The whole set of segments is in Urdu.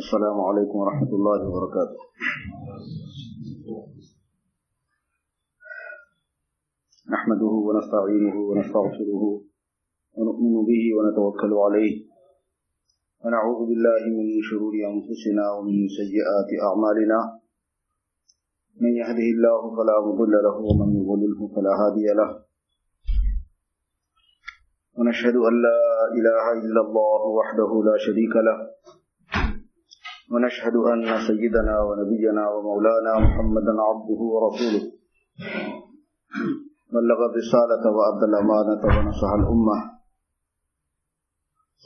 السلام علیکم ورحمۃ اللہ وبرکاتہ. نحمده ونستعینه ونستغفره ونؤمن به ونتوکل علیہ ونعوذ باللہ من شرور انفسنا ومن سیئات اعمالنا من يهده الله فلا مضل له ومن يضلل فلا هادي له ونشهد ان لا اله الا الله وحده لا شريك له ونشهد أن سيدنا ونبينا ومولانا محمدا عبده ورسوله بلغ الرسالة وأدى الأمانة ونصح الأمة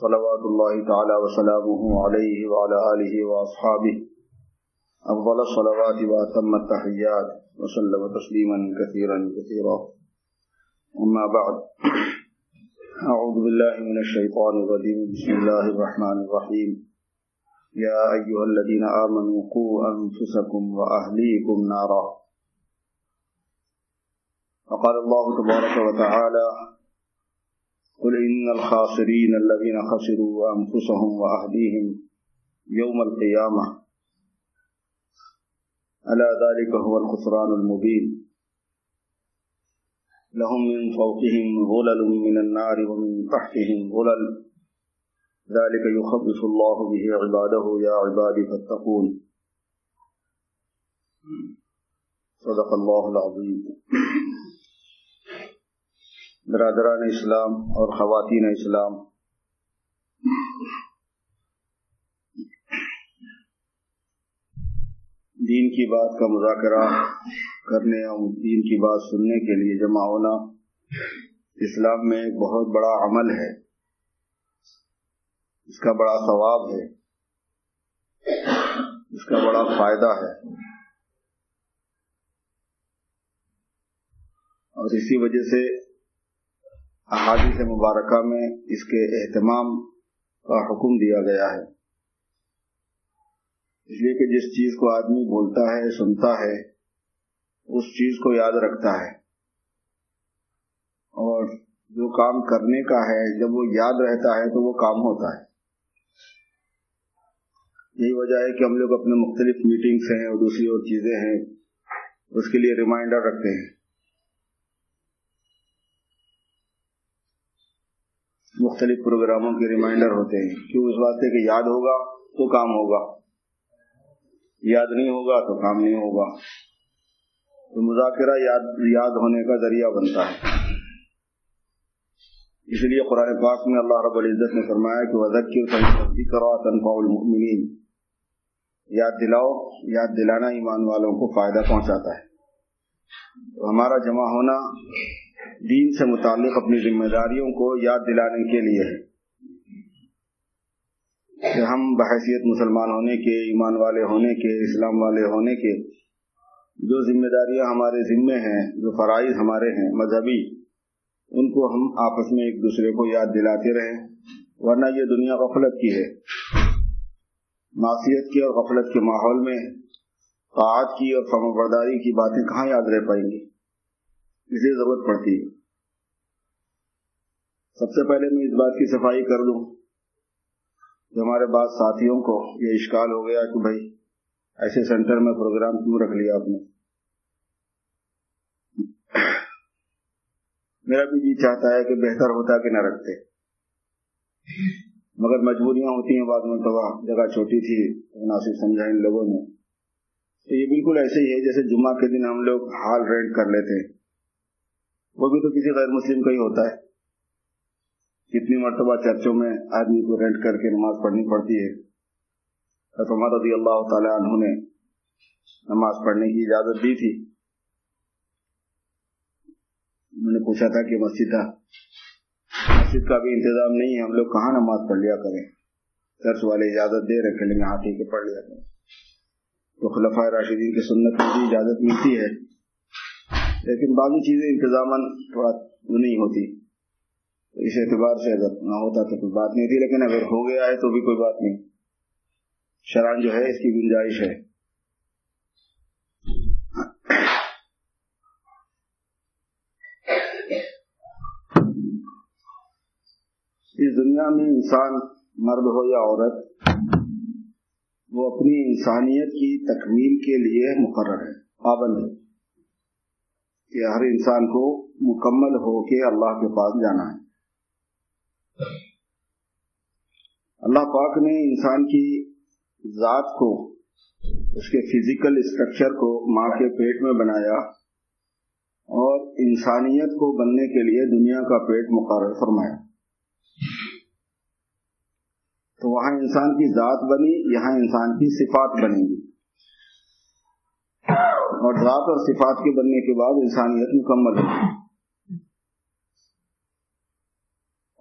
صلوات الله تعالى وسلامه عليه وعلى آله وأصحابه أفضل الصلوات وأتم التحيات وسلم تسليما كثيرا كثيرا. أما بعد، أعوذ بالله من الشيطان الرجيم. بسم الله الرحمن الرحيم. يا أيها الذين آمنوا قوا أنفسكم وأهليكم نارا. وقال الله تبارك وتعالى: قل إن الخاسرين الذين خسروا أنفسهم وأهليهم يوم القيامة ألا ذلك هو الخسران المبين. لهم من فوقهم ظلل من النار ومن تحتهم ظلل ذلك يخوف الله به عباده يا عبادي فاتقون. صدق اللہ العظیم. برادران اسلام اور خواتین اسلام، دین کی بات کا مذاکرہ کرنے اور دین کی بات سننے کے لیے جمع ہونا اسلام میں ایک بہت بڑا عمل ہے. اس کا بڑا ثواب ہے، اس کا بڑا فائدہ ہے، اور اسی وجہ سے احادیث مبارکہ میں اس کے اہتمام کا حکم دیا گیا ہے. اس لیے کہ جس چیز کو آدمی بولتا ہے، سنتا ہے، اس چیز کو یاد رکھتا ہے، اور جو کام کرنے کا ہے جب وہ یاد رہتا ہے تو وہ کام ہوتا ہے. یہی وجہ ہے کہ ہم لوگ اپنے مختلف میٹنگز ہیں اور دوسری اور چیزیں ہیں اس کے لیے ریمائنڈر رکھتے ہیں. مختلف پروگراموں کے ریمائنڈر ہوتے ہیں، کیوں؟ اس واسطے کہ یاد ہوگا تو کام ہوگا، یاد نہیں ہوگا تو کام نہیں ہوگا. تو مذاکرہ یاد ہونے کا ذریعہ بنتا ہے. اس لیے قرآن پاک میں اللہ رب العزت نے فرمایا کہ وَذَكِّرْ فَإِنَّ الذِّكْرَىٰ تَنفَعُ الْمُؤْمِنِينَ. یاد دلاؤ، یاد دلانا ایمان والوں کو فائدہ پہنچاتا ہے. تو ہمارا جمع ہونا دین سے متعلق اپنی ذمہ داریوں کو یاد دلانے کے لیے ہے کہ ہم بحیثیت مسلمان ہونے کے، ایمان والے ہونے کے، اسلام والے ہونے کے، جو ذمہ داریاں ہمارے ذمے ہیں، جو فرائض ہمارے ہیں مذہبی، ان کو ہم آپس میں ایک دوسرے کو یاد دلاتے رہیں. ورنہ یہ دنیا غفلت کی ہے. معصیت کی اور غفلت کے ماحول میں طاعت کی اور فرمانبرداری کی باتیں کہاں یاد رہ پائیں گی؟ اس لیے ضرورت پڑتی ہے. سب سے پہلے میں اس بات کی صفائی کر دوں کہ ہمارے بعض ساتھیوں کو یہ اشکال ہو گیا کہ بھائی ایسے سینٹر میں پروگرام کیوں رکھ لیا آپ نے. میرا بھی جی چاہتا ہے کہ بہتر ہوتا کہ نہ رکھتے، مگر مجبوریاں ہوتی ہیں بعض مرتبہ. جگہ چھوٹی تھی، مناسب سمجھا ان لوگوں نے. تو یہ بالکل ایسے ہی ہے جیسے جمعہ کے دن ہم لوگ ہال رینٹ کر لیتے ہیں، وہ بھی تو کسی غیر مسلم کا ہی ہوتا ہے. کتنی مرتبہ چرچوں میں آدمی کو رینٹ کر کے نماز پڑھنی پڑتی ہے. حضرت عمر رضی اللہ تعالی عنہ نے نماز پڑھنے کی اجازت دی تھی. میں نے پوچھا تھا کہ مسجد کا بھی انتظام نہیں ہے، ہم لوگ کہاں نماز پڑھ لیا کریں؟ چرچ والے اجازت دے رکھے، لیکن ہاں ٹھیک ہے پڑھ لیا کریں. تو خلفائے راشدین کی سنت میں بھی اجازت ملتی ہے، لیکن باقی چیزیں انتظاماً تھوڑا نہیں ہوتی. اس اعتبار سے اگر نہ ہوتا تو کوئی بات نہیں تھی، لیکن اگر ہو گیا ہے تو بھی کوئی بات نہیں. شرعاً جو ہے اس کی گنجائش ہے. اس دنیا میں انسان مرد ہو یا عورت وہ اپنی انسانیت کی تکمیل کے لیے مقرر ہے، پابند ہے کہ ہر انسان کو مکمل ہو کے اللہ کے پاس جانا ہے۔ اللہ پاک نے انسان کی ذات کو، اس کے فزیکل اسٹرکچر کو ماں کے پیٹ میں بنایا اور انسانیت کو بننے کے لیے دنیا کا پیٹ مقرر فرمایا۔ تو وہاں انسان کی ذات بنی، یہاں انسان کی صفات بنیں گی، اور ذات اور صفات کے بننے کے بعد انسانیت مکمل ہوگی،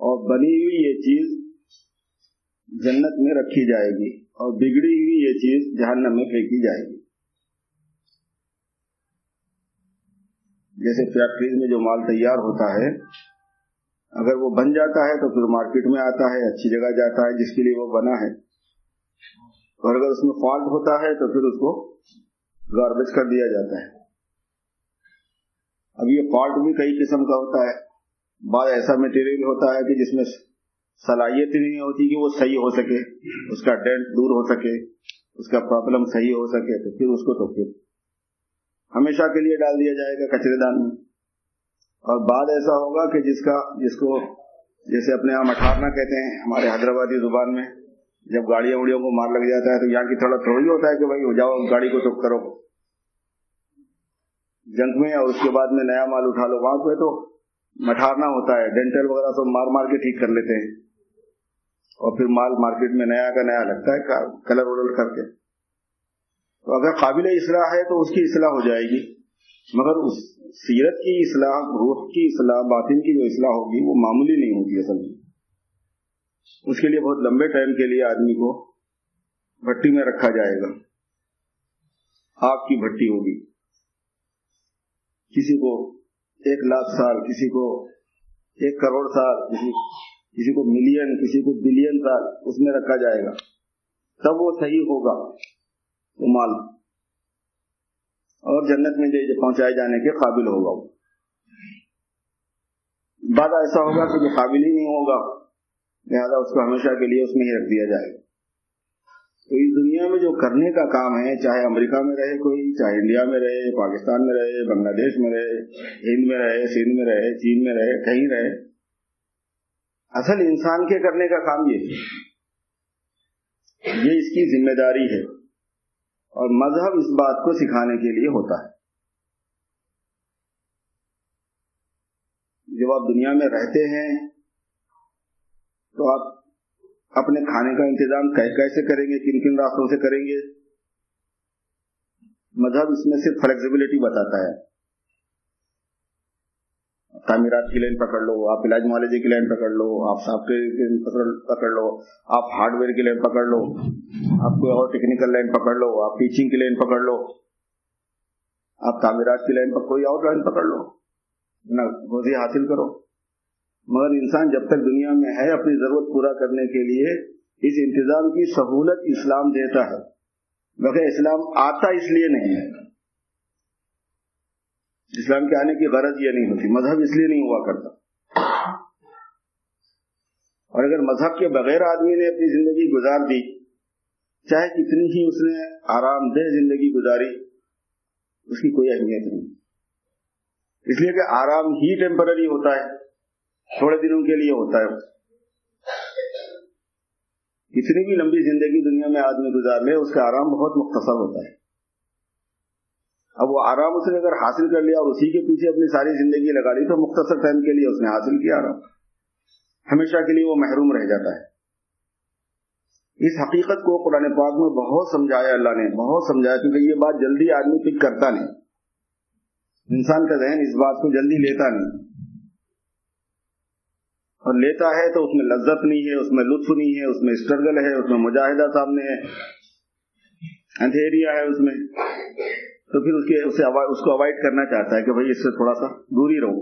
اور بنی ہوئی یہ چیز جنت میں رکھی جائے گی اور بگڑی ہوئی یہ چیز جہنم میں پھینکی جائے گی۔ جیسے فیکٹریز میں جو مال تیار ہوتا ہے، اگر وہ بن جاتا ہے تو پھر مارکیٹ میں آتا ہے، اچھی جگہ جاتا ہے جس کے لیے وہ بنا ہے، اور اگر اس میں فالٹ ہوتا ہے تو پھر اس کو گاربیج کر دیا جاتا ہے۔ اب یہ فالٹ بھی کئی قسم کا ہوتا ہے، بعض ایسا مٹیریل ہوتا ہے کہ جس میں صلاحیت نہیں ہوتی کہ وہ صحیح ہو سکے، اس کا ڈینٹ دور ہو سکے، اس کا پرابلم صحیح ہو سکے، تو پھر اس کو تو پھر ہمیشہ کے لیے ڈال دیا جائے گا کچرے دان میں۔ اور بعد ایسا ہوگا کہ جس کو جیسے اپنے یہاں مٹھارنا کہتے ہیں ہمارے حیدرآبادی زبان میں، جب گاڑیوں وڑیوں کو مار لگ جاتا ہے تو یہاں کی تھوڑی ہوتا ہے کہ بھائی جاؤ گاڑی کو چک کرو جنگ میں اور اس کے بعد میں نیا مال اٹھا لو، وہاں پہ تو مٹھارنا ہوتا ہے، ڈینٹل وغیرہ تو مار کے ٹھیک کر لیتے ہیں، اور پھر مال مارکیٹ میں نیا کا نیا لگتا ہے کلر وڈر کر کے۔ تو اگر قابل اصلاح ہے تو اس کی اصلاح ہو جائے گی، مگر اس سیرت کی اصلاح، روح کی اصلاح، باطن کی جو اصلاح ہوگی وہ معمولی نہیں ہوگی اصل میں۔ اس کے لیے بہت لمبے ٹائم کے لیے آدمی کو بھٹی میں رکھا جائے گا، آگ کی بھٹی ہوگی، کسی کو 1,00,000 سال، کسی کو 1 کروڑ سال، کسی کو ملین، کسی کو بلین سال اس میں رکھا جائے گا، تب وہ صحیح ہوگا وہ مال، اور جنت میں پہنچائے جانے کے قابل ہوگا۔ بعد ایسا ہوگا کہ جو قابل ہی نہیں ہوگا، لہذا اس کو ہمیشہ کے لیے اس میں ہی رکھ دیا جائے گا۔ تو اس دنیا میں جو کرنے کا کام ہے، چاہے امریکہ میں رہے کوئی، چاہے انڈیا میں رہے، پاکستان میں رہے، بنگلہ دیش میں رہے، ہند میں رہے، سندھ میں رہے، چین میں رہے، کہیں رہے، اصل انسان کے کرنے کا کام یہ اس کی ذمہ داری ہے، اور مذہب اس بات کو سکھانے کے لیے ہوتا ہے۔ جب آپ دنیا میں رہتے ہیں تو آپ اپنے کھانے کا انتظام کیسے کریں گے، کن کن راستوں سے کریں گے؟ مذہب اس میں صرف فلیکسیبلٹی بتاتا ہے۔ تعمیرات کی لائن پکڑ لو، آپ علاج معالجے کی لائن پکڑ لو، آپ سافٹ ویئر کی لائن پکڑ لو، آپ ہارڈ ویئر کی لائن پکڑ لو، آپ کوئی اور ٹیکنیکل لائن پکڑ لو، آپ ٹیچنگ کی لائن پکڑ لو، آپ تعمیرات کی لائن پر کوئی اور لائن پکڑ لو، نہ روزی حاصل کرو۔ مگر انسان جب تک دنیا میں ہے اپنی ضرورت پورا کرنے کے لیے اس انتظام کی سہولت اسلام دیتا ہے، بلکہ اسلام آتا اس لیے نہیں ہے، اسلام کے آنے کی غرض یہ نہیں ہوتی، مذہب اس لیے نہیں ہوا کرتا۔ اور اگر مذہب کے بغیر آدمی نے اپنی زندگی گزار دی، چاہے کتنی ہی اس نے آرام دہ زندگی گزاری، اس کی کوئی اہمیت نہیں، اس لیے کہ آرام ہی ٹیمپرری ہوتا ہے، تھوڑے دنوں کے لیے ہوتا ہے۔ کتنی بھی لمبی زندگی دنیا میں آدمی گزار لے، اس کا آرام بہت مختصر ہوتا ہے۔ اب وہ آرام اس نے اگر حاصل کر لیا اور اسی کے پیچھے اپنی ساری زندگی لگا لی تو مختصر ٹائم کے لیے اس نے حاصل کیا آرام، ہمیشہ کے لیے وہ محروم رہ جاتا ہے۔ اس حقیقت کو قرآن پاک میں بہت سمجھایا، اللہ نے بہت سمجھایا، کیونکہ یہ بات جلدی آدمی پک کرتا نہیں، انسان کا ذہن اس بات کو جلدی لیتا نہیں، اور لیتا ہے تو اس میں لذت نہیں ہے، اس میں لطف نہیں ہے، اس میں اسٹرگل ہے، اس میں مجاہدہ سامنے ہے، اندھیریا ہے اس میں، تو پھر اس کو اوائڈ کرنا چاہتا ہے کہ بھئی اس سے تھوڑا سا دور ہی رہو۔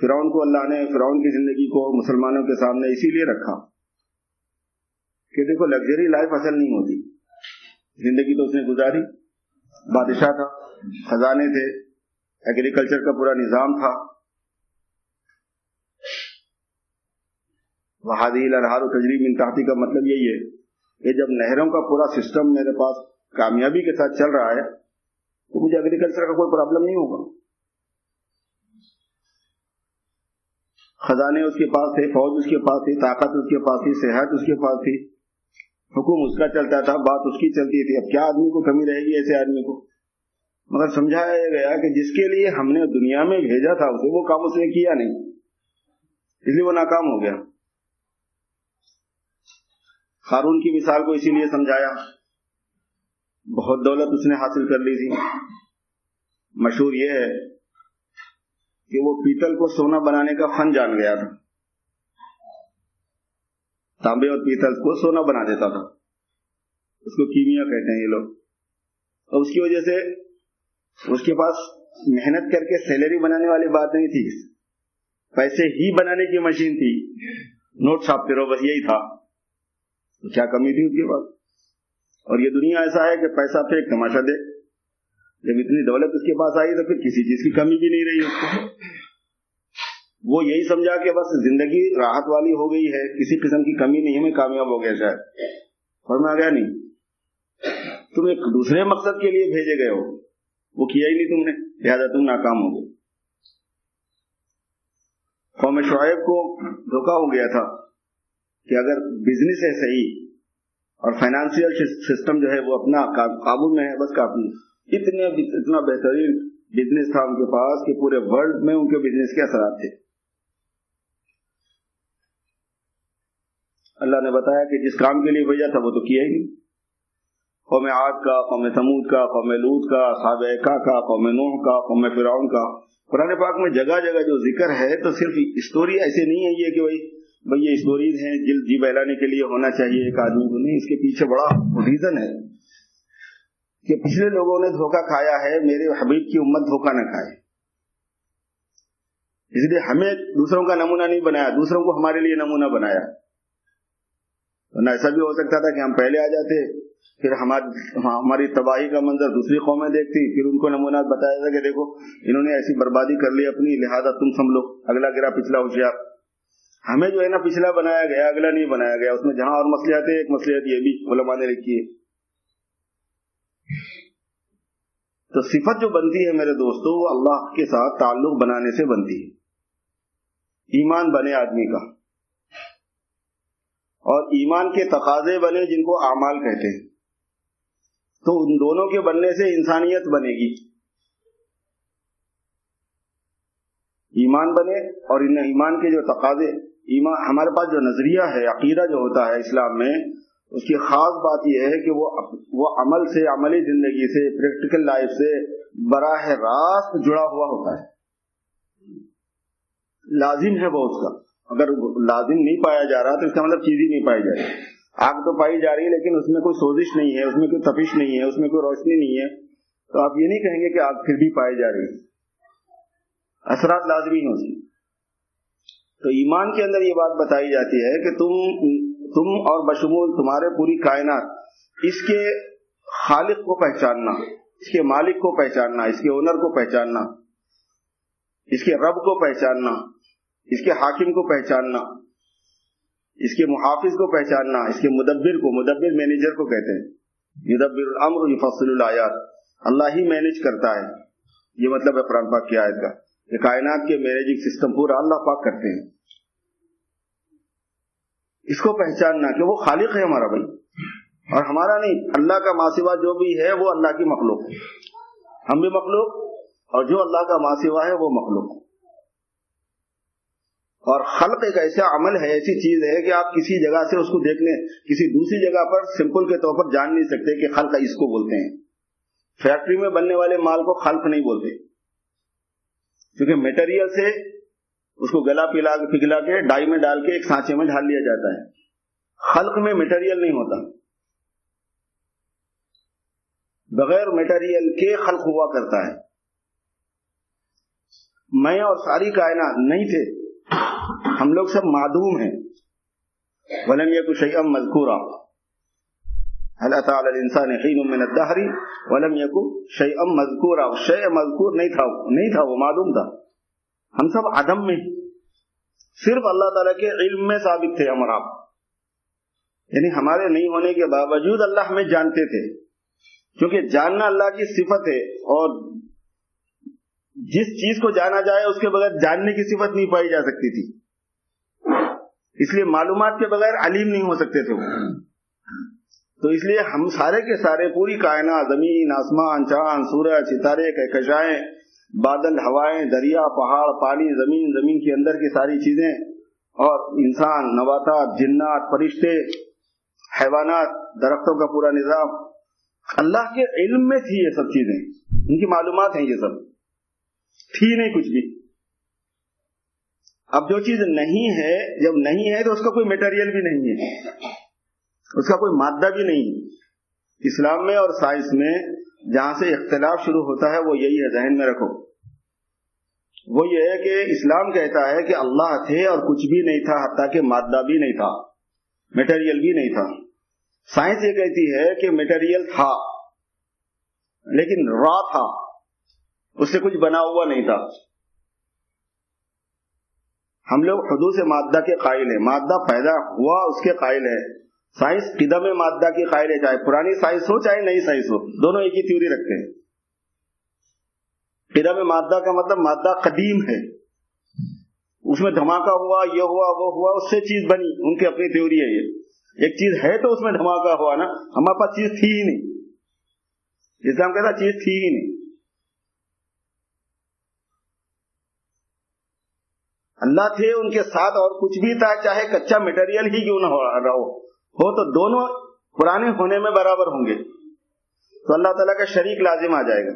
فرعون کو اللہ نے فرعون کی زندگی کو مسلمانوں کے سامنے اسی لیے رکھا کہ دیکھو لگژری لائف اصل نہیں ہوتی، زندگی تو اس نے گزاری، بادشاہ تھا، خزانے تھے، ایگریکلچر کا پورا نظام تھا، وَهَذِهِ الْأَنْهَارُ تَجْرِي مِنْ تَحْتِهَا کا مطلب یہی ہے یہ جب نہروں کا پورا سسٹم میرے پاس کامیابی کے ساتھ چل رہا ہے تو مجھے ایگریکلچر کا کوئی پرابلم نہیں ہوگا. خزانے اس کے پاس تھے, فوج اس کے پاس تھی, طاقت اس کے پاس تھی, صحت اس کے پاس تھی, حکم اس کا چلتا تھا, بات اس کی چلتی تھی. اب کیا آدمی کو کمی رہے گی ایسے آدمی کو؟ مگر سمجھایا گیا کہ جس کے لیے ہم نے دنیا میں بھیجا تھا اسے وہ کام اس نے کیا نہیں, اس لیے وہ ناکام ہو گیا. قارون کی مثال کو اسی لیے سمجھایا, بہت دولت اس نے حاصل کر لی تھی. مشہور یہ ہے کہ وہ پیتل کو سونا بنانے کا فن جان گیا تھا, تانبے اور پیتل کو سونا بنا دیتا تھا, اس کو کیمیا کہتے ہیں یہ لوگ. اور اس کی وجہ سے اس کے پاس محنت کر کے سیلری بنانے والی بات نہیں تھی, پیسے ہی بنانے کی مشین تھی, نوٹ چھاپتے رہو بس یہی تھا. تو کیا کمی تھی اس کے پاس؟ اور یہ دنیا ایسا ہے کہ پیسہ پھینک تماشا دے. جب اتنی دولت اس کے پاس آئی تو پھر کسی چیز کی کمی بھی نہیں رہی اس کو. وہ یہی سمجھا کہ بس زندگی راحت والی ہو گئی ہے, کسی قسم کی کمی نہیں ہے, میں کامیاب ہو گیا. شاید فرما گیا نہیں, تم ایک دوسرے مقصد کے لیے بھیجے گئے ہو, وہ کیا ہی نہیں تم نے, لہذا تم ناکام ہو گئے. قوم شعیب کو دھوکا ہو گیا تھا کہ اگر بزنس ہے صحیح اور فائنانشیل سسٹم جو ہے وہ اپنا قابو میں ہے بس کافی. اتنا بہترین بزنس تھا ان کے پاس کہ پورے ورلڈ میں ان کے بزنس کے اثرات تھے. اللہ نے بتایا کہ جس کام کے لیے بھیجا تھا وہ تو کیا ہی نہیں. قوم عاد کا, قوم ثمود کا, قوم لوط کا, اصحاب ایکا کا, قوم نوح کا, قوم فرعون کا. قرآن پاک میں جگہ جگہ جو ذکر ہے تو صرف اسٹوری ایسے نہیں ہے یہ کہ بھائی یہ اسٹوریز ہیں جی بہلانے کے لیے ہونا چاہیے ایک آدمی کو, نہیں. اس کے پیچھے بڑا ریزن ہے کہ پچھلے لوگوں نے دھوکہ کھایا ہے, میرے حبیب کی امت دھوکہ نہ کھائے. اس لیے ہمیں دوسروں کا نمونہ نہیں بنایا, دوسروں کو ہمارے لیے نمونہ بنایا. ورنہ ایسا بھی ہو سکتا تھا کہ ہم پہلے آ جاتے, پھر ہماری تباہی کا منظر دوسری قومیں دیکھتی, پھر ان کو نمونات بتایا تھا کہ دیکھو انہوں نے ایسی بربادی کر لی اپنی, لہذا تم سنبھلو, اگلا گرا پچھلا ہوشیار. ہمیں جو ہے نا پچھلا بنایا گیا, اگلا نہیں بنایا گیا. اس میں جہاں اور مصلحت ہے, ایک مصلحت یہ بھی علماء نے لکھی ہے. تو صفت جو بنتی ہے میرے دوستو وہ اللہ کے ساتھ تعلق بنانے سے بنتی ہے. ایمان بنے آدمی کا, اور ایمان کے تقاضے بنے جن کو اعمال کہتے ہیں, تو ان دونوں کے بننے سے انسانیت بنے گی. ایمان بنے اور ان ایمان کے جو تقاضے, ایمان ہمارے پاس جو نظریہ ہے, عقیدہ جو ہوتا ہے اسلام میں, اس کی خاص بات یہ ہے کہ وہ عمل سے, عملی زندگی سے, پریکٹیکل لائف سے براہ راست جڑا ہوا ہوتا ہے. لازم ہے وہ اس کا. اگر لازم نہیں پایا جا رہا تو اس کا مطلب چیز ہی نہیں پائی جا رہی. آگ تو پائی جا رہی ہے لیکن اس میں کوئی سوزش نہیں ہے, اس میں کوئی تپش نہیں ہے, اس میں کوئی روشنی نہیں ہے, تو آپ یہ نہیں کہیں گے کہ آگ پھر بھی پائی جا رہی ہے. اثرات لازمی ہیں اس کی. تو ایمان کے اندر یہ بات بتائی جاتی ہے کہ تم اور بشمول تمہارے پوری کائنات اس کے خالق کو پہچاننا, اس کے مالک کو پہچاننا, اس کے اونر کو پہچاننا, اس کے رب کو پہچاننا, اس کے حاکم کو پہچاننا, اس کے محافظ کو پہچاننا, اس کے مدبر کو, مدبر مینیجر کو کہتے ہیں, یدبر الامر یفصل الآیات, اللہ ہی مینیج کرتا ہے. یہ مطلب ہے قرآن پاک کی آیت کا کہ کائنات کے مینیجنگ سسٹم پورا اللہ پاک کرتے ہیں. اس کو پہچاننا کہ وہ خالق ہے ہمارا بھائی, اور ہمارا نہیں, اللہ کا ماسوا جو بھی ہے وہ اللہ کی مخلوق ہے. ہم بھی مخلوق, اور جو اللہ کا ماسوا ہے وہ مخلوق. اور خلق ایک ایسا عمل ہے, ایسی چیز ہے کہ آپ کسی جگہ سے اس کو دیکھنے, کسی دوسری جگہ پر سمپل کے طور پر جان نہیں سکتے کہ خلق اس کو بولتے ہیں. فیکٹری میں بننے والے مال کو خلق نہیں بولتے, کیونکہ میٹیریل سے اس کو گلا پگھلا کے ڈائی میں ڈال کے ایک سانچے میں ڈال لیا جاتا ہے. خلق میں میٹیریل نہیں ہوتا, بغیر میٹیریل کے خلق ہوا کرتا ہے. میں اور ساری کائنات نہیں تھے, ہم لوگ سب معدوم ہیں. وَلَمْ يَكُ شَيْئًا مَذْكُورًا هَلْ أَتَىٰ عَلَى الْإِنسَانِ حِينٌ مِّنَ الدَّهْرِ وَلَمْ يَكُ شَيْئًا مَذْكُورًا. شیء مذکور نہیں تھا, وہ معدوم تھا. ہم سب عدم میں, صرف اللہ تعالیٰ کے علم میں ثابت تھے ہم اور آپ. یعنی ہمارے نہیں ہونے کے باوجود اللہ ہمیں جانتے تھے، کیونکہ جاننا اللہ کی صفت ہے، اور جس چیز کو جانا جائے اس کے بغیر جاننے کی صفت نہیں پائی جا سکتی تھی، اس لیے معلومات کے بغیر علیم نہیں ہو سکتے تھے وہ۔ تو اس لیے ہم سارے کے سارے، پوری کائنات، زمین، آسمان، چاند، سورج، ستارے، کہکشائیں، بادل، ہوائیں، دریا، پہاڑ، پانی، زمین کے اندر کی ساری چیزیں، اور انسان، نباتات، جنات، فرشتے، حیوانات، درختوں کا پورا نظام، اللہ کے علم میں تھی یہ سب چیزیں، ان کی معلومات ہیں، یہ سب تھی نہیں کچھ بھی۔ اب جو چیز نہیں ہے، جب نہیں ہے تو اس کا کوئی میٹیریل بھی نہیں ہے، اس کا کوئی مادہ بھی نہیں ہے۔ اسلام میں اور سائنس میں جہاں سے اختلاف شروع ہوتا ہے وہ یہی ہے، ذہن میں رکھو، وہ یہ ہے کہ اسلام کہتا ہے کہ اللہ تھے اور کچھ بھی نہیں تھا، حتیٰ کہ مادہ بھی نہیں تھا، میٹیریل بھی نہیں تھا۔ سائنس یہ کہتی ہے کہ میٹیریل تھا لیکن را تھا، اس سے کچھ بنا ہوا نہیں تھا۔ ہم لوگ حدوث مادہ کے قائل ہیں، مادہ پیدا ہوا اس کے قائل ہے۔ سائنس قدم مادہ کی قائل ہے، چاہے پرانی سائنس ہو چاہے نئی سائنس ہو، دونوں ایک ہی تھیوری رکھتے ہیں۔ قدم مادہ کا مطلب مادہ قدیم ہے، اس میں دھماکہ ہوا، یہ ہوا، وہ ہوا، اس سے چیز بنی، ان کی اپنی تھیوری ہے۔ یہ ایک چیز ہے تو اس میں دھماکہ ہوا نا، ہمارے پاس چیز تھی ہی نہیں، اسلام کہتا چیز تھی ہی نہیں۔ اللہ تھے، ان کے ساتھ اور کچھ بھی تھا، چاہے کچا میٹیریل ہی کیوں نہ ہو تو دونوں پرانے ہونے میں برابر ہوں گے، تو اللہ تعالیٰ کا شریک لازم آ جائے گا۔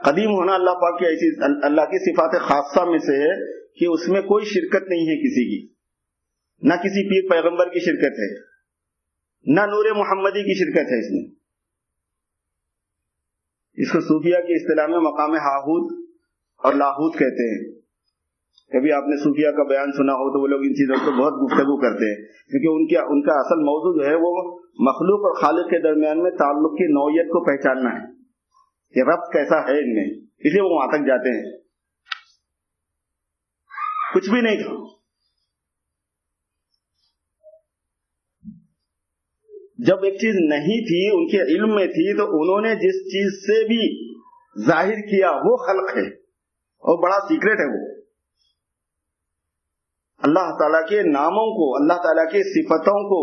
قدیم ہونا اللہ پاک کی ایسی، اللہ کی صفات خاصہ میں سے ہے کہ اس میں کوئی شرکت نہیں ہے کسی کی، نہ کسی پیر پیغمبر کی شرکت ہے، نہ نور محمدی کی شرکت ہے اس میں۔ اس کو صوفیہ کی اصطلاح میں مقام ہاہوت اور لاہوت کہتے ہیں۔ کبھی آپ نے صوفیہ کا بیان سنا ہو تو وہ لوگ ان چیزوں کو بہت گفتگو کرتے ہیں، کیونکہ ان کا اصل موضوع جو ہے وہ مخلوق اور خالق کے درمیان میں تعلق کی نوعیت کو پہچاننا ہے کہ ربط کیسا ہے ان میں، اس لیے وہ وہاں تک جاتے ہیں۔ کچھ بھی نہیں تھا، جب ایک چیز نہیں تھی، ان کے علم میں تھی، تو انہوں نے جس چیز سے بھی ظاہر کیا وہ خلق ہے، اور بڑا سیکرٹ ہے وہ۔ اللہ تعالیٰ کے ناموں کو، اللہ تعالیٰ کی صفتوں کو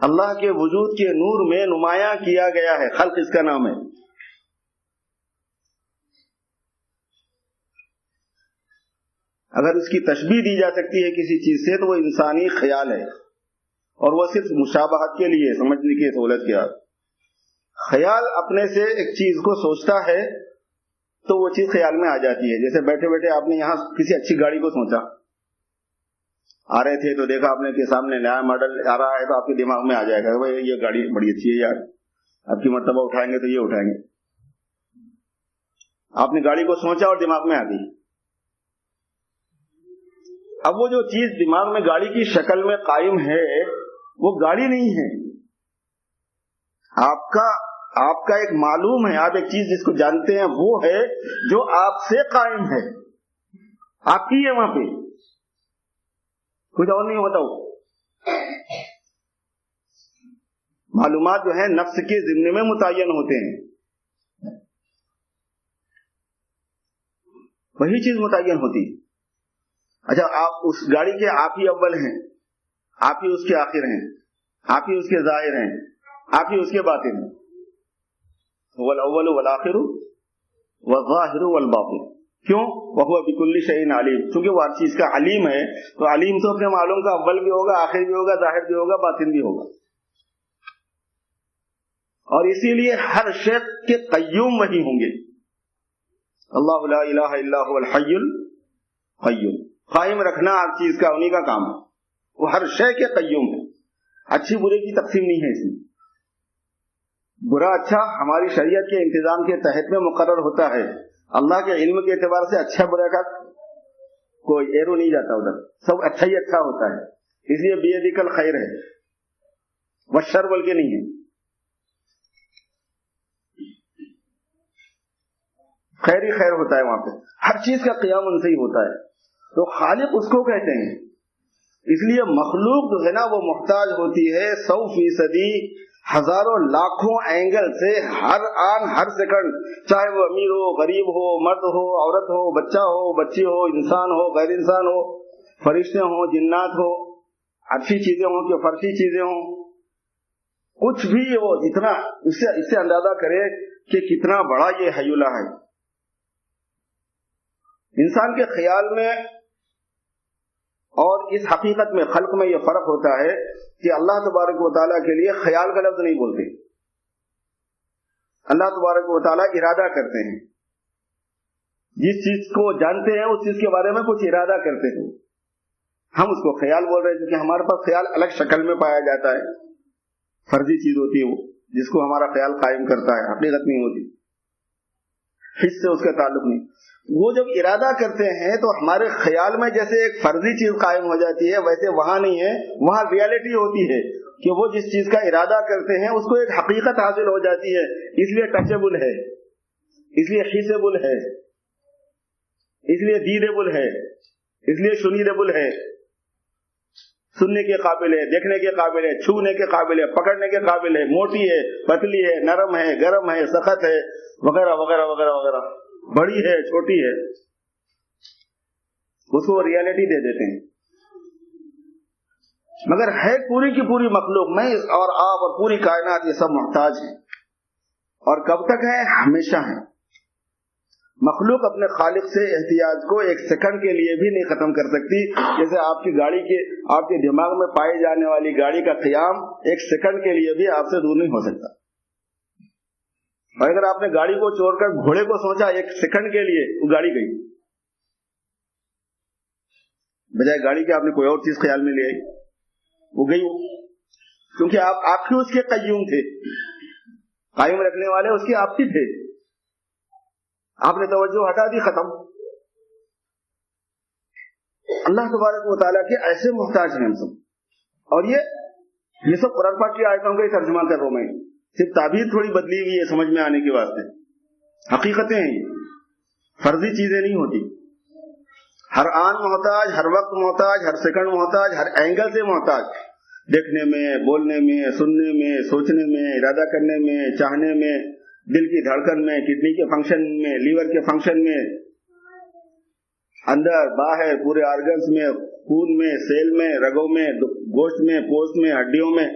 اللہ کے وجود کے نور میں نمایاں کیا گیا ہے، خلق اس کا نام ہے۔ اگر اس کی تشبیہ دی جا سکتی ہے کسی چیز سے تو وہ انسانی خیال ہے، اور وہ صرف مشابہت کے لیے، سمجھنے کی سہولت کے بعد۔ خیال اپنے سے ایک چیز کو سوچتا ہے تو وہ چیز خیال میں آ جاتی ہے۔ جیسے بیٹھے بیٹھے آپ نے یہاں کسی اچھی گاڑی کو سوچا، آ رہے تھے تو دیکھا آپ نے کہ سامنے نیا ماڈل آ رہا ہے، تو آپ کے دماغ میں آ جائے گا بھائی یہ گاڑی بڑی اچھی ہے یار، اب کی مرتبہ اٹھائیں گے تو یہ اٹھائیں گے۔ آپ نے گاڑی کو سوچا اور دماغ میں آ گئی۔ اب وہ جو چیز دماغ میں گاڑی کی شکل میں قائم ہے وہ گاڑی نہیں ہے، آپ کا ایک معلوم ہے، آپ ایک چیز جس کو جانتے ہیں وہ ہے جو آپ سے قائم ہے، آپ کی ہے، وہاں پہ کچھ اور نہیں ہوتا۔ وہ معلومات جو ہیں نفس کے ذمے میں متعین ہوتے ہیں، وہی چیز متعین ہوتی ہے۔ اچھا، آپ اس گاڑی کے آپ ہی اول ہیں، آپ ہی اس کے آخر ہیں، آپ ہی اس کے ظاہر ہیں، آپ ہی اس کے باطن ہیں۔ والاول والآخر والظاہر والباطن، کیوں؟ وہو بکل شیء علیم، کیونکہ وہ ہر چیز کا علیم ہے، تو علیم تو اپنے معلوم کا اول بھی ہوگا، آخر بھی ہوگا، ظاہر بھی ہوگا، باطن بھی ہوگا۔ اور اسی لیے ہر شے کے قیوم وہی ہوں گے۔ اللہ لا الہ الا هو الحی القیوم، قائم رکھنا ہر چیز کا انہی کا کام ہے، وہ ہر شے کے قیوم ہے۔ اچھی برے کی تقسیم نہیں ہے اس میں، برا اچھا ہماری شریعت کے انتظام کے تحت میں مقرر ہوتا ہے۔ اللہ کے علم کے اعتبار سے اچھا برا کا کوئی ایرو نہیں جاتا، ادھر سب اچھا ہی اچھا ہوتا ہے، اس لیے بیدک الخیر ہے، والشر بول کے نہیں ہے۔ خیر ہی خیر ہوتا ہے وہاں پہ، ہر چیز کا قیام ان سے ہی ہوتا ہے، تو خالق اس کو کہتے ہیں۔ اس لیے مخلوق جو ہے نا وہ محتاج ہوتی ہے 100%، ہزاروں لاکھوں اینگل سے، ہر آن ہر سیکنڈ، چاہے وہ امیر ہو، غریب ہو، مرد ہو، عورت ہو، بچہ ہو، بچی ہو، انسان ہو، غیر انسان ہو، فرشتے ہوں، جنات ہو، اچھی چیزیں ہوں کہ فرشی چیزیں ہوں، کچھ بھی وہ جتنا اس سے اندازہ کرے کہ کتنا بڑا یہ حی اللہ ہے۔ انسان کے خیال میں اور اس حقیقت میں، خلق میں یہ فرق ہوتا ہے کہ اللہ تبارک و تعالیٰ کے لیے خیال کا لفظ نہیں بولتے، اللہ تبارک و تعالیٰ ارادہ کرتے ہیں، جس چیز کو جانتے ہیں اس چیز کے بارے میں کچھ ارادہ کرتے ہیں، ہم اس کو خیال بول رہے ہیں کیونکہ ہمارے پاس خیال الگ شکل میں پایا جاتا ہے، فرضی چیز ہوتی ہے وہ جس کو ہمارا خیال قائم کرتا ہے، حقیقت نہیں ہوتی، حس سے اس کا تعلق نہیں۔ وہ جب ارادہ کرتے ہیں تو ہمارے خیال میں جیسے ایک فرضی چیز قائم ہو جاتی ہے، ویسے وہاں نہیں ہے، وہاں ریالٹی ہوتی ہے کہ وہ جس چیز کا ارادہ کرتے ہیں اس کو ایک حقیقت حاصل ہو جاتی ہے، اس لیے ٹچبل ہے، اس لیے حسبل ہے، اس لیے دیدبل ہے، اس لیے شنیدبل ہے، سننے کے قابل ہے، دیکھنے کے قابل ہے، چھونے کے قابل ہے، پکڑنے کے قابل ہے، موٹی ہے، پتلی ہے، نرم ہے، گرم ہے، سخت ہے، وغیرہ وغیرہ وغیرہ وغیرہ، بڑی ہے، چھوٹی ہے، اس کو ریالٹی دے دیتے ہیں۔ مگر ہے پوری کی پوری مخلوق، میں اور آپ اور پوری کائنات یہ سب محتاج ہیں، اور کب تک ہے؟ ہمیشہ ہے۔ مخلوق اپنے خالق سے احتیاج کو ایک سیکنڈ کے لیے بھی نہیں ختم کر سکتی، جیسے آپ کی گاڑی کے، آپ کے دماغ میں پائی جانے والی گاڑی کا قیام ایک سیکنڈ کے لیے بھی آپ سے دور نہیں ہو سکتا، اور اگر آپ نے گاڑی کو چھوڑ کر گھوڑے کو سوچا ایک سیکنڈ کے لیے، وہ گاڑی گئی، بجائے گاڑی کے آپ نے کوئی اور چیز خیال میں لے آئی، وہ گئی، کیونکہ آپ ہی اس کے قیوم تھے، قائم رکھنے والے اس کے آپ ہی تھے، آپ نے توجہ ہٹا دی، ختم۔ اللہ تبارک و تعالیٰ کے ایسے محتاج ہیں ہم سب، اور یہ سب قرآن پاک کی آیتوں کا ہی ترجمہ کر رہا ہوں میں، صرف تعبیر تھوڑی بدلی ہوئی ہے سمجھ میں آنے کے واسطے، حقیقتیں ہیں یہ، فرضی چیزیں نہیں ہوتی۔ ہر آن محتاج، ہر وقت محتاج، ہر سیکنڈ محتاج، ہر اینگل سے محتاج، دیکھنے میں، بولنے میں، سننے میں، سوچنے میں، ارادہ کرنے میں، چاہنے میں، دل کی دھڑکن میں، کڈنی کے فنکشن میں، لیور کے فنکشن میں، اندر باہر پورے آرگنز میں، خون میں، سیل میں، رگوں میں، گوشت میں، پوست میں، ہڈیوں میں،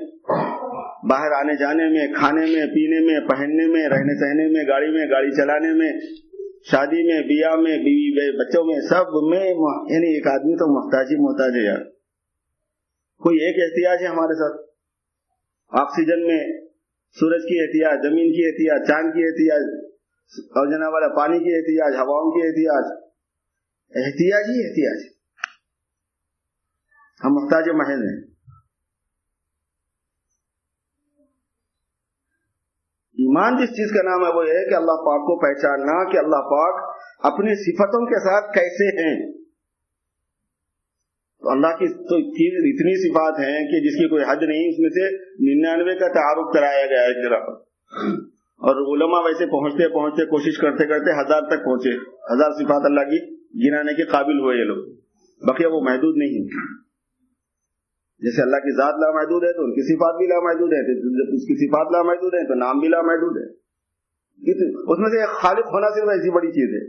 باہر آنے جانے میں، کھانے میں، پینے میں، پہننے میں، رہنے سہنے میں، گاڑی میں، گاڑی چلانے میں، شادی میں، بیاہ میں، بیوی بچوں میں، سب میں، یعنی ایک آدمی تو محتاج ہی محتاج ہے یار۔ کوئی ایک احتیاج ہے ہمارے ساتھ، آکسیجن میں، سورج کی احتیاج، زمین کی احتیاج، چاند کی احتیاج، اور جناب والا پانی کی احتیاج، ہواؤں کی احتیاج، احتیاج ہی احتیاج، ہم محتاج محض ہیں۔ ایمان جس چیز کا نام ہے وہ یہ ہے کہ اللہ پاک کو پہچاننا کہ اللہ پاک اپنی صفتوں کے ساتھ کیسے ہیں۔ تو اللہ کی تو اتنی صفات ہیں کہ جس کی کوئی حد نہیں، اس میں سے 99 کا تعارف کرایا گیا ہے ذرا، اور علماء ویسے پہنچتے پہنچتے کوشش کرتے کرتے 1000 تک پہنچے، 1000 صفات اللہ کی گنانے کے قابل ہوئے یہ لوگ، بقیہ وہ محدود نہیں ہیں۔ جیسے اللہ کی ذات لامحدود ہے تو ان کی صفات بھی لامحدود ہے، جب اس کی صفات لامحدود ہے تو نام بھی لامحدود ہے۔ اس میں سے ایک خالق ہونا صرف ایسی بڑی چیز ہے،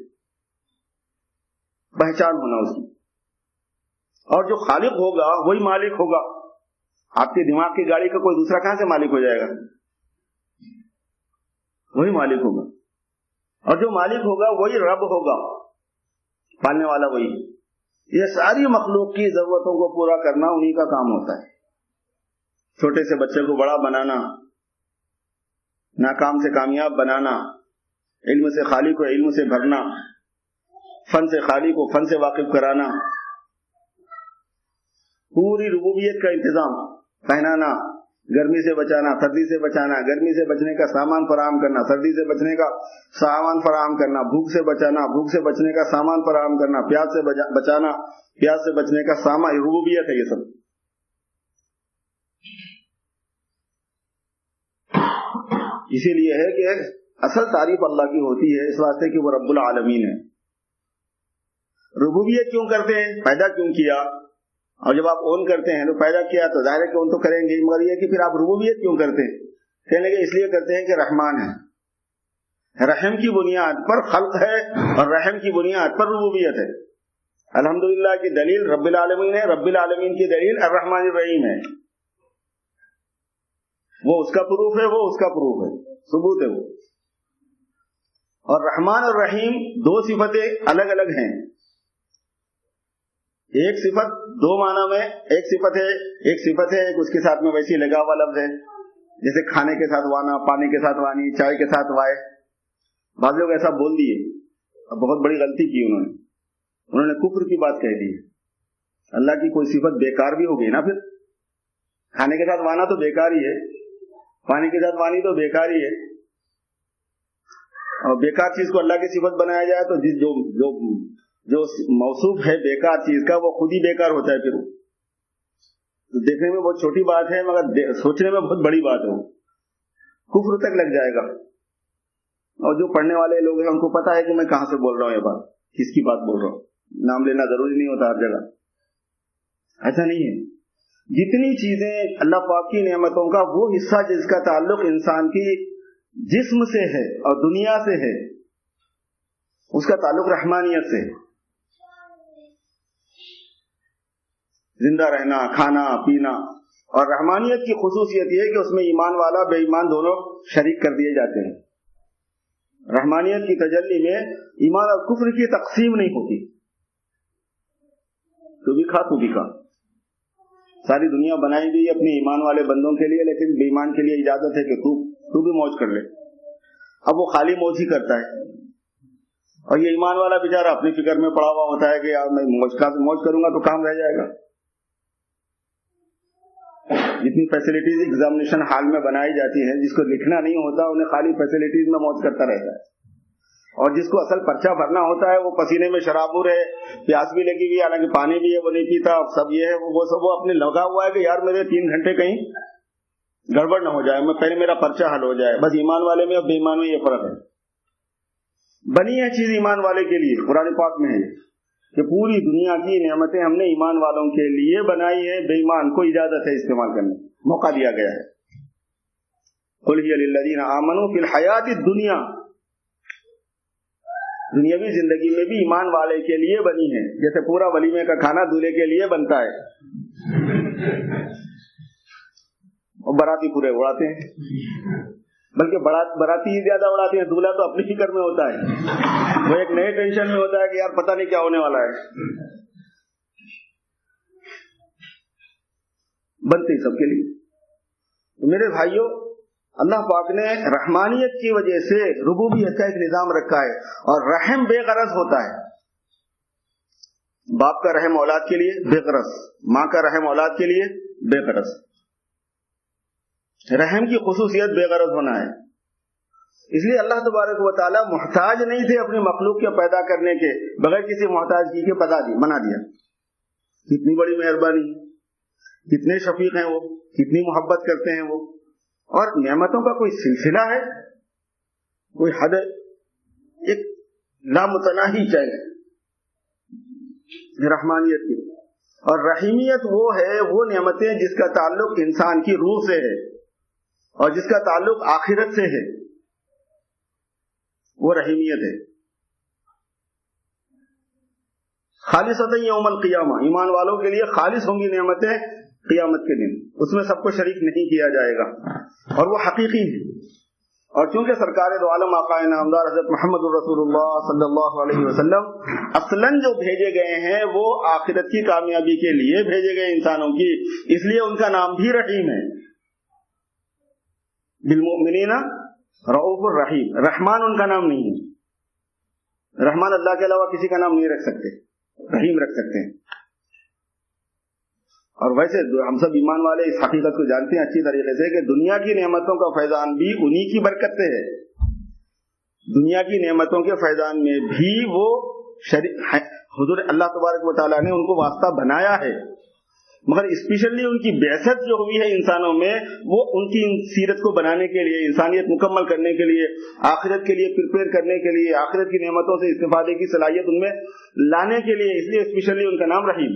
پہچان ہونا اس کی، اور جو خالق ہوگا وہی مالک ہوگا۔ آپ کے دماغ کی گاڑی کا کوئی دوسرا کہاں سے مالک ہو جائے گا؟ وہی مالک ہوگا، اور جو مالک ہوگا وہی رب ہوگا، پالنے والا وہی۔ یہ ساری مخلوق کی ضرورتوں کو پورا کرنا انہی کا کام ہوتا ہے، چھوٹے سے بچے کو بڑا بنانا، ناکام سے کامیاب بنانا، علم سے خالی کو علم سے بھرنا، فن سے خالی کو فن سے واقف کرانا، پوری ربوبیت کا انتظام، پہنانا، گرمی سے بچانا، سردی سے بچانا، گرمی سے بچنے کا سامان فراہم کرنا، سردی سے بچنے کا سامان فراہم کرنا، بھوک سے بچانا، بھوک سے بچنے کا سامان فراہم کرنا، پیاس سے بچانا، پیاس سے بچنے کا سامان، ربوبیت ہے یہ سب۔ اسی لیے ہے کہ اصل تعریف اللہ کی ہوتی ہے اس واسطے کہ وہ رب العالمین ہے۔ ربوبیت کیوں کرتے ہیں؟ پیدا کیوں کیا؟ اور جب آپ اون کرتے ہیں تو پیدا کیا تو ظاہر ہے کہ اون تو کریں گے، مگر یہ کہ پھر آپ ربوبیت کیوں کرتے ہیں؟ کہنے لگے اس لیے کرتے ہیں کہ رحمان ہے، رحم کی بنیاد پر خلق ہے اور رحم کی بنیاد پر ربوبیت ہے۔ الحمدللہ کی دلیل رب العالمین ہے، رب العالمین کی دلیل الرحمن الرحیم ہے، وہ اس کا پروف ہے، وہ اس کا پروف ہے، ثبوت ہے وہ۔ اور رحمان اور رحیم دو صفتیں الگ الگ ہیں، ایک صفت دو معنی میں، ایک صفت ہے ایک اس کے ساتھ میں ویسی لگا ہوا لفظ ہے، جیسے کھانے کے ساتھ وانا، پانی کے ساتھ وانی، چائے کے ساتھ وائے۔ بعض لوگ ایسا بول دیے، اب بہت بڑی غلطی کی انہوں نے کفر کی بات کہہ دی۔ اللہ کی کوئی صفت بیکار بھی ہوگی نا، پھر کھانے کے ساتھ وانا تو بیکار ہی ہے، پانی کے ساتھ وانی تو بیکار ہی ہے، اور بیکار چیز کو اللہ کی صفت بنایا جائے تو جو موصوف ہے بیکار چیز کا وہ خود ہی بیکار ہوتا ہے۔ پھر تو دیکھنے میں بہت چھوٹی بات ہے مگر سوچنے میں بہت بڑی بات ہے، کفر تک لگ جائے گا۔ اور جو پڑھنے والے لوگ ہیں ان کو پتا ہے کہ میں کہاں سے بول رہا ہوں، یہ بات کس کی بات بول رہا ہوں، نام لینا ضروری نہیں ہوتا ہر جگہ، ایسا نہیں ہے۔ جتنی چیزیں اللہ پاک کی نعمتوں کا وہ حصہ جس کا تعلق انسان کی جسم سے ہے اور دنیا سے ہے، اس کا تعلق رحمانیت سے ہے۔ زندہ رہنا، کھانا پینا، اور رحمانیت کی خصوصیت یہ ہے کہ اس میں ایمان والا بے ایمان دونوں شریک کر دیے جاتے ہیں۔ رحمانیت کی تجلی میں ایمان اور کفر کی تقسیم نہیں ہوتی، تو بھی کھا تو بھی کھا۔ ساری دنیا بنائی گئی اپنے ایمان والے بندوں کے لیے، لیکن بے ایمان کے لیے اجازت ہے کہ تو بھی موج کر لے۔ اب وہ خالی موج ہی کرتا ہے، اور یہ ایمان والا بیچارہ اپنی فکر میں پڑا ہوا ہوتا ہے کہ یار میں موج کروں گا تو کام رہ جائے گا۔ جتنی فیسلٹیز ایگزامینیشن ہال میں بنائی جاتی ہیں، جس کو لکھنا نہیں ہوتا انہیں خالی فیسلٹیز میں موج کرتا رہتا ہے، اور جس کو اصل پرچہ بھرنا ہوتا ہے وہ پسینے میں شرابور ہے، پیاس بھی لگی ہوئی، حالانکہ پانی بھی ہے وہ نہیں پیتا، سب یہ ہے وہ سب وہ اپنے لگا ہوا ہے کہ یار میرے 3 گھنٹے کہیں گڑبڑ نہ ہو جائے، میں پہلے میرا پرچہ حل ہو جائے۔ بس ایمان والے میں اور بے ایمان میں یہ فرق ہے۔ بنی ہے چیز ایمان والے کے لیے، قرآن پاک میں ہے کہ پوری دنیا کی نعمتیں ہم نے ایمان والوں کے لیے بنائی ہے، بے ایمان کو اجازت ہے استعمال کرنے، موقع دیا گیا ہے۔ قل ہی للذین آمنوا فی الحیات الدنیا، دنیاوی زندگی میں بھی ایمان والے کے لیے بنی ہے، جیسے پورا ولیمے کا کھانا دولہے کے لیے بنتا ہے، اور باراتی پورے اڑاتے ہیں، بلکہ باراتی ہی زیادہ اڑاتے ہیں، دولہا تو اپنی فکر میں ہوتا ہے، وہ ایک نئے ٹینشن میں ہوتا ہے کہ یار پتہ نہیں کیا ہونے والا ہے۔ بنتے ہی سب کے لیے۔ تو میرے بھائیوں، اللہ پاک نے رحمانیت کی وجہ سے ربوبیت کا ایک نظام رکھا ہے، اور رحم بے غرض ہوتا ہے۔ باپ کا رحم اولاد کے لیے بے غرض، ماں کا رحم اولاد کے لیے بے غرض۔ رحم کی خصوصیت بے غرض ہونا ہے، اس لیے اللہ تبارک و تعالی محتاج نہیں تھے اپنی مخلوق کے پیدا کرنے کے، بغیر کسی محتاجگی کے بنا دیا۔ کتنی بڑی مہربانی، کتنے شفیق ہیں وہ، کتنی محبت کرتے ہیں وہ، اور نعمتوں کا کوئی سلسلہ ہے، کوئی حد، ایک لامتناہی چین ہے رحمانیت کی۔ اور رحیمیت وہ ہے، وہ نعمتیں جس کا تعلق انسان کی روح سے ہے اور جس کا تعلق آخرت سے ہے، وہ رحیمیت ہے۔ خالصۃ یوم القیامہ، ایمان والوں کے لیے خالص ہوں گی نعمتیں قیامت کے دن، اس میں سب کو شریک نہیں کیا جائے گا، اور وہ حقیقی ہے۔ اور چونکہ سرکار دو عالم آقا نامدار حضرت محمد رسول اللہ صلی اللہ علیہ وسلم اصلاً جو بھیجے گئے ہیں وہ آخرت کی کامیابی کے لیے بھیجے گئے انسانوں کی، اس لیے ان کا نام بھی رحیم ہے۔ بالمؤمنین رؤوف الرحیم، رحمان ان کا نام نہیں ہے، رحمان اللہ کے علاوہ کسی کا نام نہیں رکھ سکتے، رحیم رکھ سکتے ہیں۔ اور ویسے ہم سب ایمان والے اس حقیقت کو جانتے ہیں اچھی طریقے سے کہ دنیا کی نعمتوں کا فیضان بھی انہی کی برکت سے ہے، دنیا کی نعمتوں کے فیضان میں بھی وہ حضور اللہ تبارک و تعالیٰ نے ان کو واسطہ بنایا ہے، مگر اسپیشلی ان کی بعثت جو ہوئی ہے انسانوں میں، وہ ان کی سیرت کو بنانے کے لیے، انسانیت مکمل کرنے کے لیے، آخرت کے لیے پریپیئر کرنے کے لیے، آخرت کی نعمتوں سے استفادے کی صلاحیت ان میں لانے کے لیے، اس لیے اسپیشلی ان کا نام رحیم۔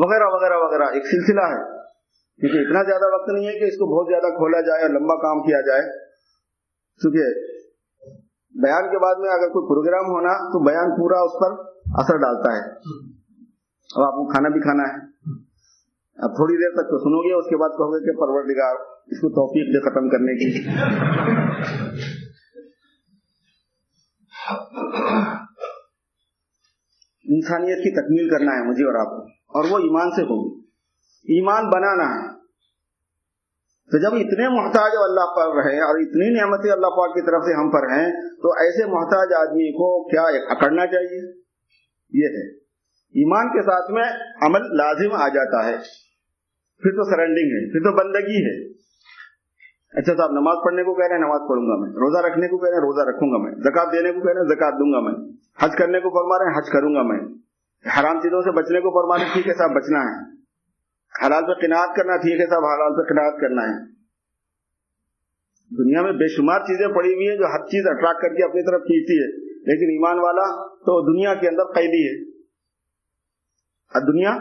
وغیرہ وغیرہ وغیرہ ایک سلسلہ ہے، کیونکہ اتنا زیادہ وقت نہیں ہے کہ اس کو بہت زیادہ کھولا جائے اور لمبا کام کیا جائے، کیونکہ بیان کے بعد میں اگر کوئی پروگرام ہونا تو بیان پورا اس پر اثر ڈالتا ہے، اور آپ کو کھانا بھی کھانا ہے، اب تھوڑی دیر تک تو سنو گے، اس کے بعد کہو گے کہ پروردگار اس کو توفیق دے ختم کرنے کی۔ انسانیت کی تکمیل کرنا ہے مجھے اور آپ کو، اور وہ ایمان سے ہوگی، ایمان بنانا ہے۔ تو جب اتنے محتاج اللہ پر رہے اور اتنی نعمتیں اللہ پاک کی طرف سے ہم پر ہیں، تو ایسے محتاج آدمی کو کیا اکڑنا چاہیے؟ یہ ہے ایمان کے ساتھ میں عمل لازم آ جاتا ہے، پھر تو سرنڈنگ ہے، پھر تو بندگی ہے۔ اچھا صاحب نماز پڑھنے کو کہہ رہے ہیں، نماز پڑھوں گا میں، روزہ رکھنے کو کہہ رہے ہیں، روزہ رکھوں گا میں، زکات دینے کو کہہ رہے ہیں، زکات دوں گا میں، حج کرنے کو فرما رہے ہیں، حج کروں گا میں، حرام چیزوں سے بچنے کو فرما رہے ہیں، ٹھیک ہے صاحب بچنا ہے، حلال پہ قناعت کرنا، ٹھیک ہے صاحب حلال پہ قناعت کرنا ہے۔ دنیا میں بے شمار چیزیں پڑی ہوئی ہیں جو ہر چیز اٹریکٹ کر کے اپنی طرف کھینچتی ہے، لیکن ایمان والا تو دنیا کے اندر قیدی ہے۔ الدنیا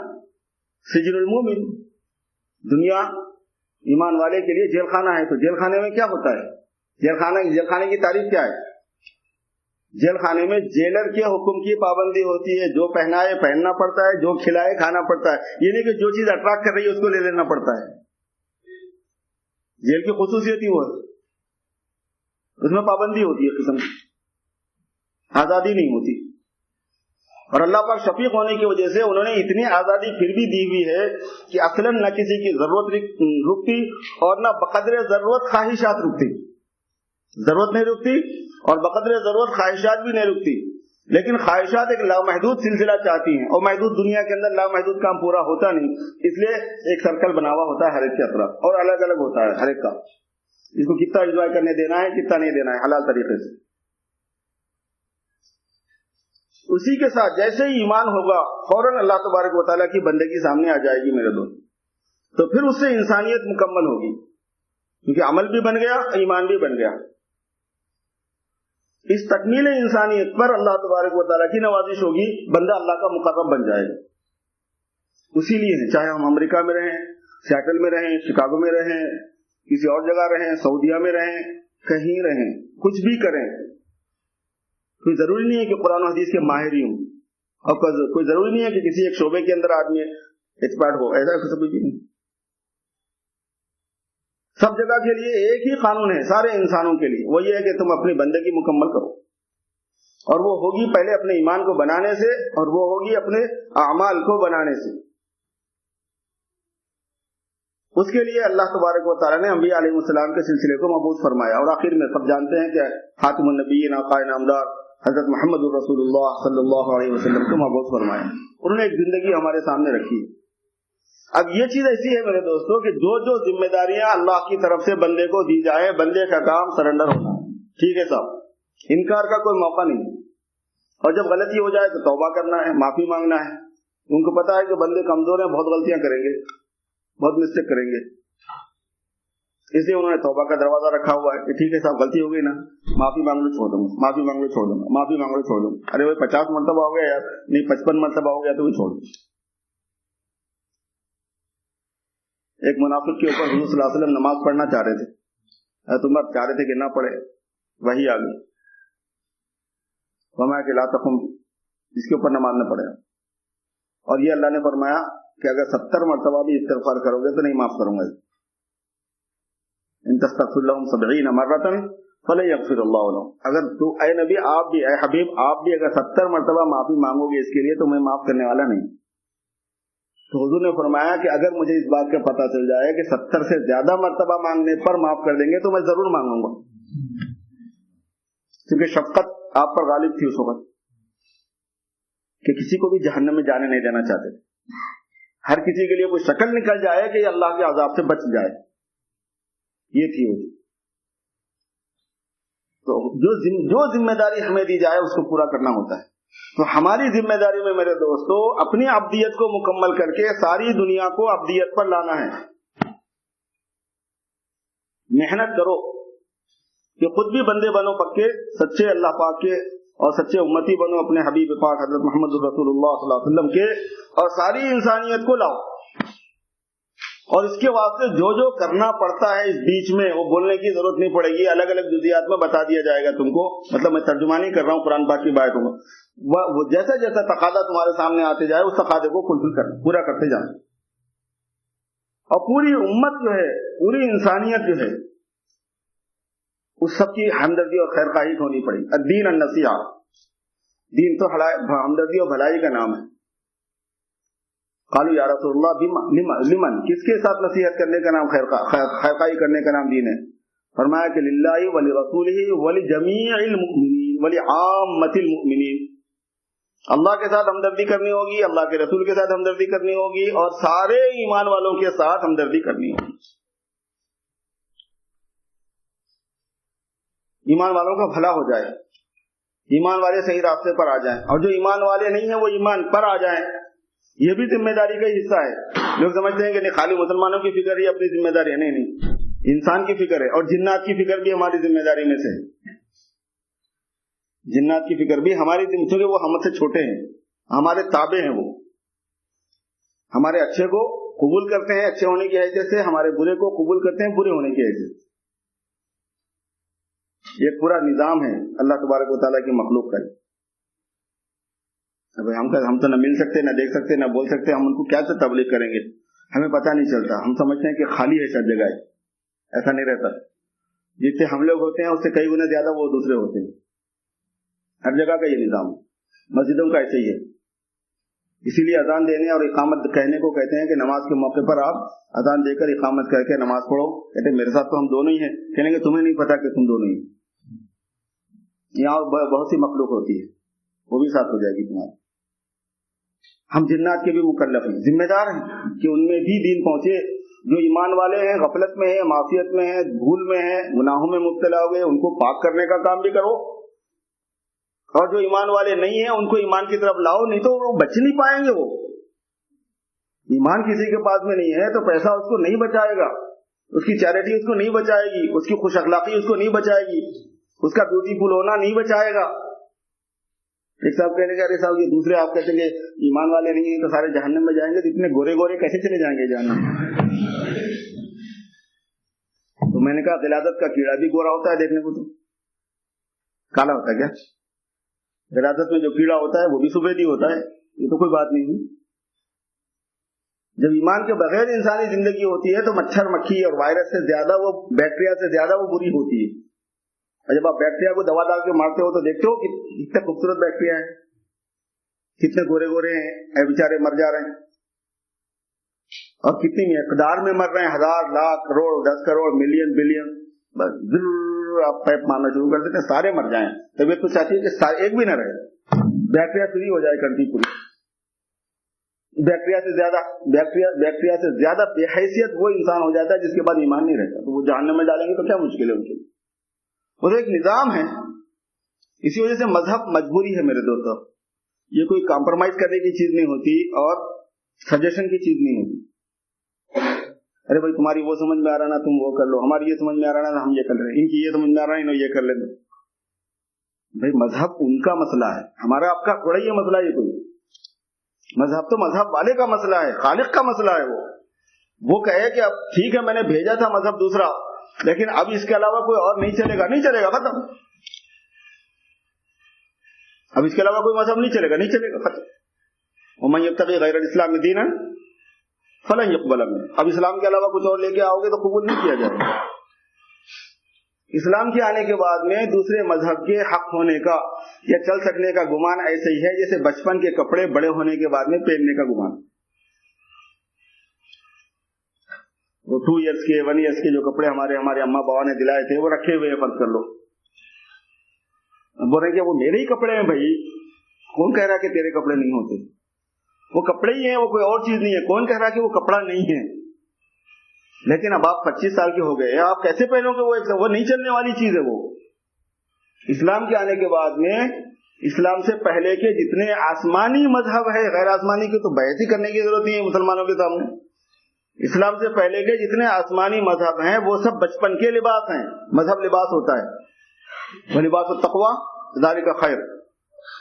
سجن المومن، دنیا ایمان والے کے لیے جیل خانہ ہے۔ تو جیل خانے میں کیا ہوتا ہے؟ جیل خانے کی تعریف کیا ہے؟ جیل خانے میں جیلر کے حکم کی پابندی ہوتی ہے، جو پہنائے پہننا پڑتا ہے، جو کھلائے کھانا پڑتا ہے، یہ نہیں کہ جو چیز اٹریکٹ کر رہی ہے اس کو لے لینا پڑتا ہے۔ جیل کی خصوصیت ہی وہ ہے، اس میں پابندی ہوتی ہے، قسم آزادی نہیں ہوتی۔ اور اللہ پاک شفیق ہونے کی وجہ سے انہوں نے اتنی آزادی پھر بھی دی ہوئی ہے کہ اصلاً نہ کسی کی ضرورت رکتی اور نہ بقدر ضرورت خواہشات رکتی، ضرورت نہیں رکتی اور بقدر ضرورت خواہشات بھی نہیں رکتی، لیکن خواہشات ایک لامحدود سلسلہ چاہتی ہیں، اور محدود دنیا کے اندر لامحدود کام پورا ہوتا نہیں، اس لیے ایک سرکل بنا ہوا ہوتا ہے ہر ایک کے اطراف، اور الگ الگ ہوتا ہے ہر ایک کا، اس کو کتنا انجوائے کرنے دینا ہے، کتنا نہیں دینا ہے، حلال طریقے سے۔ اسی کے ساتھ جیسے ہی ایمان ہوگا فوراً اللہ تبارک و تعالیٰ کی بندگی سامنے آ جائے گی میرے دوست، تو پھر اس سے انسانیت مکمل ہوگی، کیونکہ عمل بھی بن گیا، ایمان بھی بن گیا۔ اس تکمیل انسانیت پر اللہ تبارک و تعالیٰ کی نوازش ہوگی، بندہ اللہ کا مقرب بن جائے گا۔ اسی لیے چاہے ہم امریکہ میں رہیں، سیاٹل میں رہیں، شکاگو میں رہیں، کسی اور جگہ رہیں، سعودیہ میں رہیں، کہیں رہیں، کچھ بھی کریں، کوئی ضروری نہیں ہے کہ قرآن و حدیث کے ماہر ہی ہوں، اور کوئی ضروری نہیں ہے کہ کسی ایک شعبے کے اندر آدمی ایکسپرٹ ہو، ایسا کچھ بھی نہیں۔ سب جگہ کے لیے ایک ہی قانون ہے، سارے انسانوں کے لیے، وہ یہ ہے کہ تم اپنی بندگی مکمل کرو، اور وہ ہوگی پہلے اپنے ایمان کو بنانے سے، اور وہ ہوگی اپنے اعمال کو بنانے سے۔ اس کے لیے اللہ تبارک و تعالیٰ نے انبیاء علیہ السلام کے سلسلے کو مبعوث فرمایا، اور آخر میں سب جانتے ہیں کہ خاتم النبیین آقائے نامدار حضرت محمد رسول اللہ صلی اللہ علیہ وسلم کو مبعوث فرمایا۔ انہوں نے ایک زندگی ہمارے سامنے رکھی۔ اب یہ چیز ایسی ہے میرے دوستوں کہ جو جو ذمہ داریاں اللہ کی طرف سے بندے کو دی جائیں، بندے کا کام سرنڈر ہونا ہے، ٹھیک ہے صاحب، انکار کا کوئی موقع نہیں، اور جب غلطی ہو جائے تو توبہ کرنا ہے، معافی مانگنا ہے۔ ان کو پتا ہے کہ بندے کمزور ہیں، بہت غلطیاں کریں گے، بہت مسٹیک کریں گے، اس لیے انہوں نے توبہ کا دروازہ رکھا ہوا ہے کہ ٹھیک ہے صاحب غلطی ہو گئی نا، معافی مانگ لو چھوڑ دوں گا، معافی مانگ لو چھوڑ دوں گا، معافی مانگ لو چھوڑ دوں گا۔ ارے وہ 50 مرتبہ ہو گیا یار، نہیں 55 مرتبہ ہو گیا تو بھی چھوڑ دوں۔ ایک منافق کے اوپر حضور صلی اللہ علیہ وسلم نماز پڑھنا چاہ رہے تھے، تم چاہ رہے تھے کہ نہ پڑھے، وہی آ گئی فرمایا کہ لا تقم، جس کے اوپر نماز نہ پڑھے، اور یہ اللہ نے فرمایا کہ اگر 70 مرتبہ بھی استغفار کرو گے تو نہیں معاف کروں گا۔ ان تستغفر لهم 70 مرة فلن يغفر الله لهم، اگر تو اے نبی آپ بھی، اے حبیب آپ بھی اگر 70 مرتبہ معافی مانگو گے اس کے لیے تو میں معاف کرنے والا نہیں۔ تو حضور نے فرمایا کہ اگر مجھے اس بات کا پتہ چل جائے کہ 70 سے زیادہ مرتبہ مانگنے پر معاف کر دیں گے تو میں ضرور مانگوں گا، کیونکہ شفقت آپ پر غالب تھی اس وقت کہ کسی کو بھی جہنم میں جانے نہیں دینا چاہتے، ہر کسی کے لیے کوئی شکل نکل جائے کہ یہ اللہ کے عذاب سے بچ جائے، یہ تھی وہ۔ تو جو ذمہ داری ہمیں دی جائے اس کو پورا کرنا ہوتا ہے۔ تو ہماری ذمہ داری میں میرے دوستو اپنی عبدیت کو مکمل کر کے ساری دنیا کو عبدیت پر لانا ہے۔ محنت کرو کہ خود بھی بندے بنو پکے، سچے اللہ پاک کے، اور سچے امتی بنو اپنے حبیب پاک حضرت محمد رسول اللہ صلی اللہ علیہ وسلم کے، اور ساری انسانیت کو لاؤ. اور اس کے واسطے جو جو کرنا پڑتا ہے اس بیچ میں وہ بولنے کی ضرورت نہیں پڑے گی، الگ الگ جزیات میں بتا دیا جائے گا تم کو. مطلب میں ترجمہ نہیں کر رہا ہوں قرآن پاک کی باتوں میں، وہ جیسا جیسا تقاضا تمہارے سامنے آتے جائے اس تقاضے کو فلفل کرنا، پورا کرتے جانا. اور پوری امت جو ہے، پوری انسانیت جو ہے، اس سب کی ہمدردی اور خیر خواہی ہونی پڑے گی. الدین النصیحہ، دین تو ہمدردی اور بھلائی کا نام ہے. قالوا یا رسول اللہ لمن، کس کے ساتھ نصیحت کرنے کا نام خیر خواہی کرنے کا نام دین ہے؟ فرمایا کہ للہ ولرسولہ ولجمیع المؤمنین ولعامۃ المؤمنین. اللہ کے ساتھ ہمدردی کرنی ہوگی، اللہ کے رسول کے ساتھ ہمدردی کرنی ہوگی، اور سارے ایمان والوں کے ساتھ ہمدردی کرنی ہوگی. ایمان والوں کا بھلا ہو جائے، ایمان والے صحیح راستے پر آ جائیں، اور جو ایمان والے نہیں ہیں وہ ایمان پر آ جائیں. یہ بھی ذمہ داری کا حصہ ہے. لوگ سمجھتے ہیں کہ نہیں خالی مسلمانوں کی فکر ہی اپنی ذمہ داری ہے. نہیں، انسان کی فکر ہے، اور جنات کی فکر بھی ہماری ذمہ داری میں سے ہے. جنات کی فکر بھی ہماری، کیونکہ وہ ہم سے چھوٹے ہیں، ہمارے تابع ہیں. وہ ہمارے اچھے کو قبول کرتے ہیں اچھے ہونے کی حیثیت سے، ہمارے برے کو قبول کرتے ہیں برے ہونے کی حیثیت سے. یہ پورا نظام ہے اللہ تبارک و تعالیٰ کی مخلوق کا. ہم تو نہ مل سکتے، نہ دیکھ سکتے، نہ بول سکتے، ہم ان کو کیا سے تبلیغ کریں گے؟ ہمیں پتہ نہیں چلتا. ہم سمجھتے ہیں کہ خالی ہے سب جگہ. ایسا نہیں رہتا. جتنے ہم لوگ ہوتے ہیں اس سے کئی گنا زیادہ وہ دوسرے ہوتے ہیں. ہر جگہ کا یہ نظام ہے، مسجدوں کا ایسے ہی ہے. اسی لیے اذان دینے اور اقامت کہنے کو کہتے ہیں کہ نماز کے موقع پر آپ اذان دے کر اقامت کر کے نماز پڑھو. کہتے ہیں میرے ساتھ تو ہم دونوں ہی ہیں. کہیں گے تمہیں نہیں پتا کہ تم دونوں ہی. یہاں بہت سی مخلوق ہوتی ہے، وہ بھی ساتھ ہو جائے گی تمہارے. ہم جنات کے بھی مکلف ہیں، ذمہ دار ہیں کہ ان میں بھی دین پہنچے. جو ایمان والے ہیں غفلت میں ہیں، معصیت میں ہیں، بھول میں ہیں، گناہوں میں مبتلا ہو گئے، ان کو پاک کرنے کا کام بھی کرو. اور جو ایمان والے نہیں ہیں ان کو ایمان کی طرف لاؤ، نہیں تو وہ بچ نہیں پائیں گے. وہ ایمان کسی کے پاس میں نہیں ہے تو پیسہ اس کو نہیں بچائے گا، اس کی چیریٹی اس کو نہیں بچائے گی، اس کی خوش اخلاقی اس کو نہیں بچائے گی، اس کا بیوٹیفل ہونا نہیں بچائے گا. ایک صاحب کہنے کا ارے صاحب یہ دوسرے آپ کہتے ہیں کہ ایمان والے نہیں ہیں تو سارے جہنم میں جائیں گے، تو اتنے گورے گورے کیسے چلے جائیں گے جہنم؟ تو میں نے کہا غلاظت کا کیڑا بھی گورا ہوتا ہے دیکھنے کو، تو کالا ہوتا ہے کیا؟ غلاظت میں جو کیڑا ہوتا ہے وہ بھی سفید ہی ہوتا ہے. یہ تو کوئی بات نہیں ہے. جب ایمان کے بغیر انسانی زندگی ہوتی ہے تو مچھر مکھی اور وائرس سے زیادہ وہ، بیکٹیریا سے زیادہ وہ بری ہوتی ہے. اور جب آپ بیکٹیریا کو دوا ڈال کے مارتے ہو تو دیکھتے ہو کہ کتنے خوبصورت بیکٹیریا ہیں، کتنے گورے گورے ہیں، اے بیچارے مر جا رہے ہیں. اور کتنی مقدار میں مر رہے ہیں، 1000 لاکھ کروڑ 10 کروڑ ملین بلین. بس ضرور آپ پیپ مارنا شروع کر دیتے ہیں، سارے مر جائیں. طبیعت تو چاہتی ہے کہ ایک بھی نہ رہے، بیکٹیریا فری ہو جائے کنٹری پوری. بیکٹیریا سے زیادہ بے حیثیت وہ انسان ہو جاتا ہے جس کے بعد ایمان نہیں رہتا. تو وہ جہنم میں ڈالیں گے تو کیا مشکل ہے ان کے لیے؟ وہ ایک نظام ہے. اسی وجہ سے مذہب مجبوری ہے میرے دوستو. یہ کوئی کمپرومائز کرنے کی چیز نہیں ہوتی اور سجیشن کی چیز نہیں ہوتی. ارے بھائی تمہاری وہ سمجھ میں آ رہا نا تم وہ کر لو، ہماری یہ سمجھ میں آ رہا نا ہم یہ کر رہے ہیں، ان کی یہ سمجھ میں آ رہا ہے انہوں یہ کر لیں. بھائی مذہب ان کا مسئلہ ہے، ہمارا آپ کا تھوڑا یہ مسئلہ ہے. کوئی مذہب تو مذہب والے کا مسئلہ ہے، خالق کا مسئلہ ہے. وہ کہے کہ اب ٹھیک ہے میں نے بھیجا تھا مذہب دوسرا، لیکن اب اس کے علاوہ کوئی اور نہیں چلے گا، نہیں چلے گا ختم. اب اس کے علاوہ کوئی مذہب نہیں چلے گا، نہیں چلے گا ختم. ومن یبتغی غیر الاسلام دینا فلن یقبل منہ. اب اسلام کے علاوہ کچھ اور لے کے آؤ گے تو قبول نہیں کیا جائے گا. اسلام کے آنے کے بعد میں دوسرے مذہب کے حق ہونے کا یا چل سکنے کا گمان ایسے ہی ہے جیسے بچپن کے کپڑے بڑے ہونے کے بعد میں پہننے کا گمان. وہ 2 ایئرس کے 1 ایئرس کے جو کپڑے ہمارے اما بابا نے دلائے تھے وہ رکھے ہوئے ہیں، فرض کر لو. بول رہے کہ وہ میرے ہی کپڑے ہیں. بھائی کون کہہ رہا کہ تیرے کپڑے نہیں ہوتے؟ وہ کپڑے ہی ہیں، وہ کوئی اور چیز نہیں ہے. کون کہہ رہا کہ وہ کپڑا نہیں ہے؟ لیکن اب آپ 25 سال کے ہو گئے، آپ کیسے پہنو گے؟ وہ نہیں چلنے والی چیز ہے. وہ اسلام کے آنے کے بعد میں اسلام سے پہلے کے جتنے آسمانی مذہب ہے، غیر آسمانی کی تو بحث ہی کرنے کی ضرورت نہیں ہے مسلمانوں کے سامنے. اسلام سے پہلے کے جتنے آسمانی مذہب ہیں وہ سب بچپن کے لباس ہیں. مذہب لباس ہوتا ہے. وہ لباس التقوی ذالک خیر.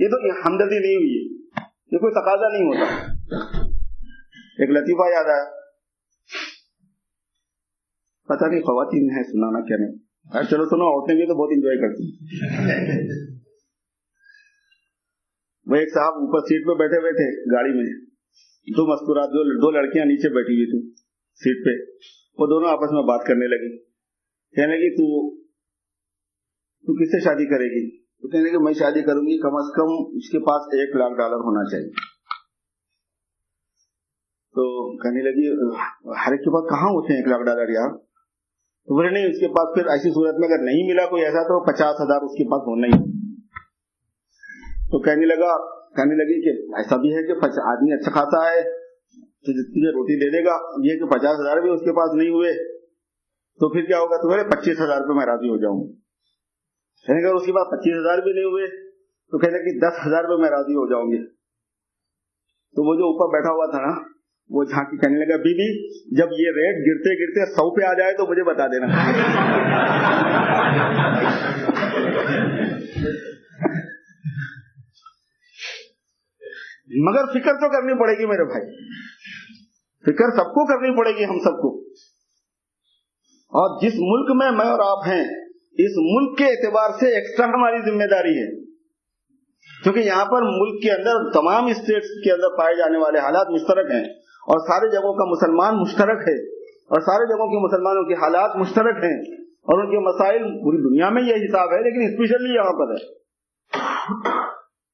یہ تو ہمدردی نہیں ہوئی ہے، یہ کوئی تقاضا نہیں ہوتا۔ ایک لطیفہ یاد آیا، پتہ نہیں خواتین ہیں سنانا کیا نہیں، چلو سنو، عورتیں بھی تو بہت انجوائے کرتی ہیں۔ وہ ایک صاحب اوپر سیٹ پہ بیٹھے بیٹھے گاڑی میں، دو مسکرات، دو لڑکیاں نیچے بیٹھی ہوئی تھی سیٹ پہ، وہ دونوں آپس میں بات کرنے لگی، کہنے لگی تو کس سے شادی کرے گی؟ تو کہنے لگی میں شادی کروں گی، کم از کم اس کے پاس $1,00,000 ہونا چاہیے۔ تو کہنے لگی ہر ایک کے پاس کہاں ہوتے ہیں $1,00,000 یار؟ تو بولے نہیں، اس کے پاس پھر ایسی صورت میں اگر نہیں ملا کوئی ایسا تو 50,000 اس کے پاس ہونا ہی۔ تو کہنے لگی کہ ایسا بھی ہے کہ آدمی اچھا خاصا ہے تو تجھے روٹی دے دے گا، یہ کہ 50,000 بھی اس کے پاس نہیں ہوئے تو پھر کیا ہوگا؟ تو بولے 25,000 پہ میں راضی ہو جاؤں۔ کہنے کہ اس کے پاس 25,000 بھی نہیں ہوئے تو کہنے کہ 10,000 پہ میں راضی ہو جاؤں گی۔ تو وہ جو اوپر بیٹھا ہوا تھا نا، وہ جھانکی کہنے لگا بی بی جب یہ ریٹ گرتے گرتے 100 پہ آ جائے تو مجھے بتا دینا۔ مگر فکر تو کرنی پڑے گی میرے بھائی، فکر سب کو کرنی پڑے گی، ہم سب کو۔ اور جس ملک میں میں اور آپ ہیں، اس ملک کے اعتبار سے ایکسٹرا ہماری ذمہ داری ہے، کیونکہ یہاں پر ملک کے اندر تمام اسٹیٹس کے اندر پائے جانے والے حالات مشترک ہیں، اور سارے جگہوں کا مسلمان مشترک ہے، اور سارے جگہوں کے مسلمانوں کے حالات مشترک ہیں، اور ان کے مسائل پوری دنیا میں یہ حساب ہے، لیکن اسپیشلی یہاں پر ہے۔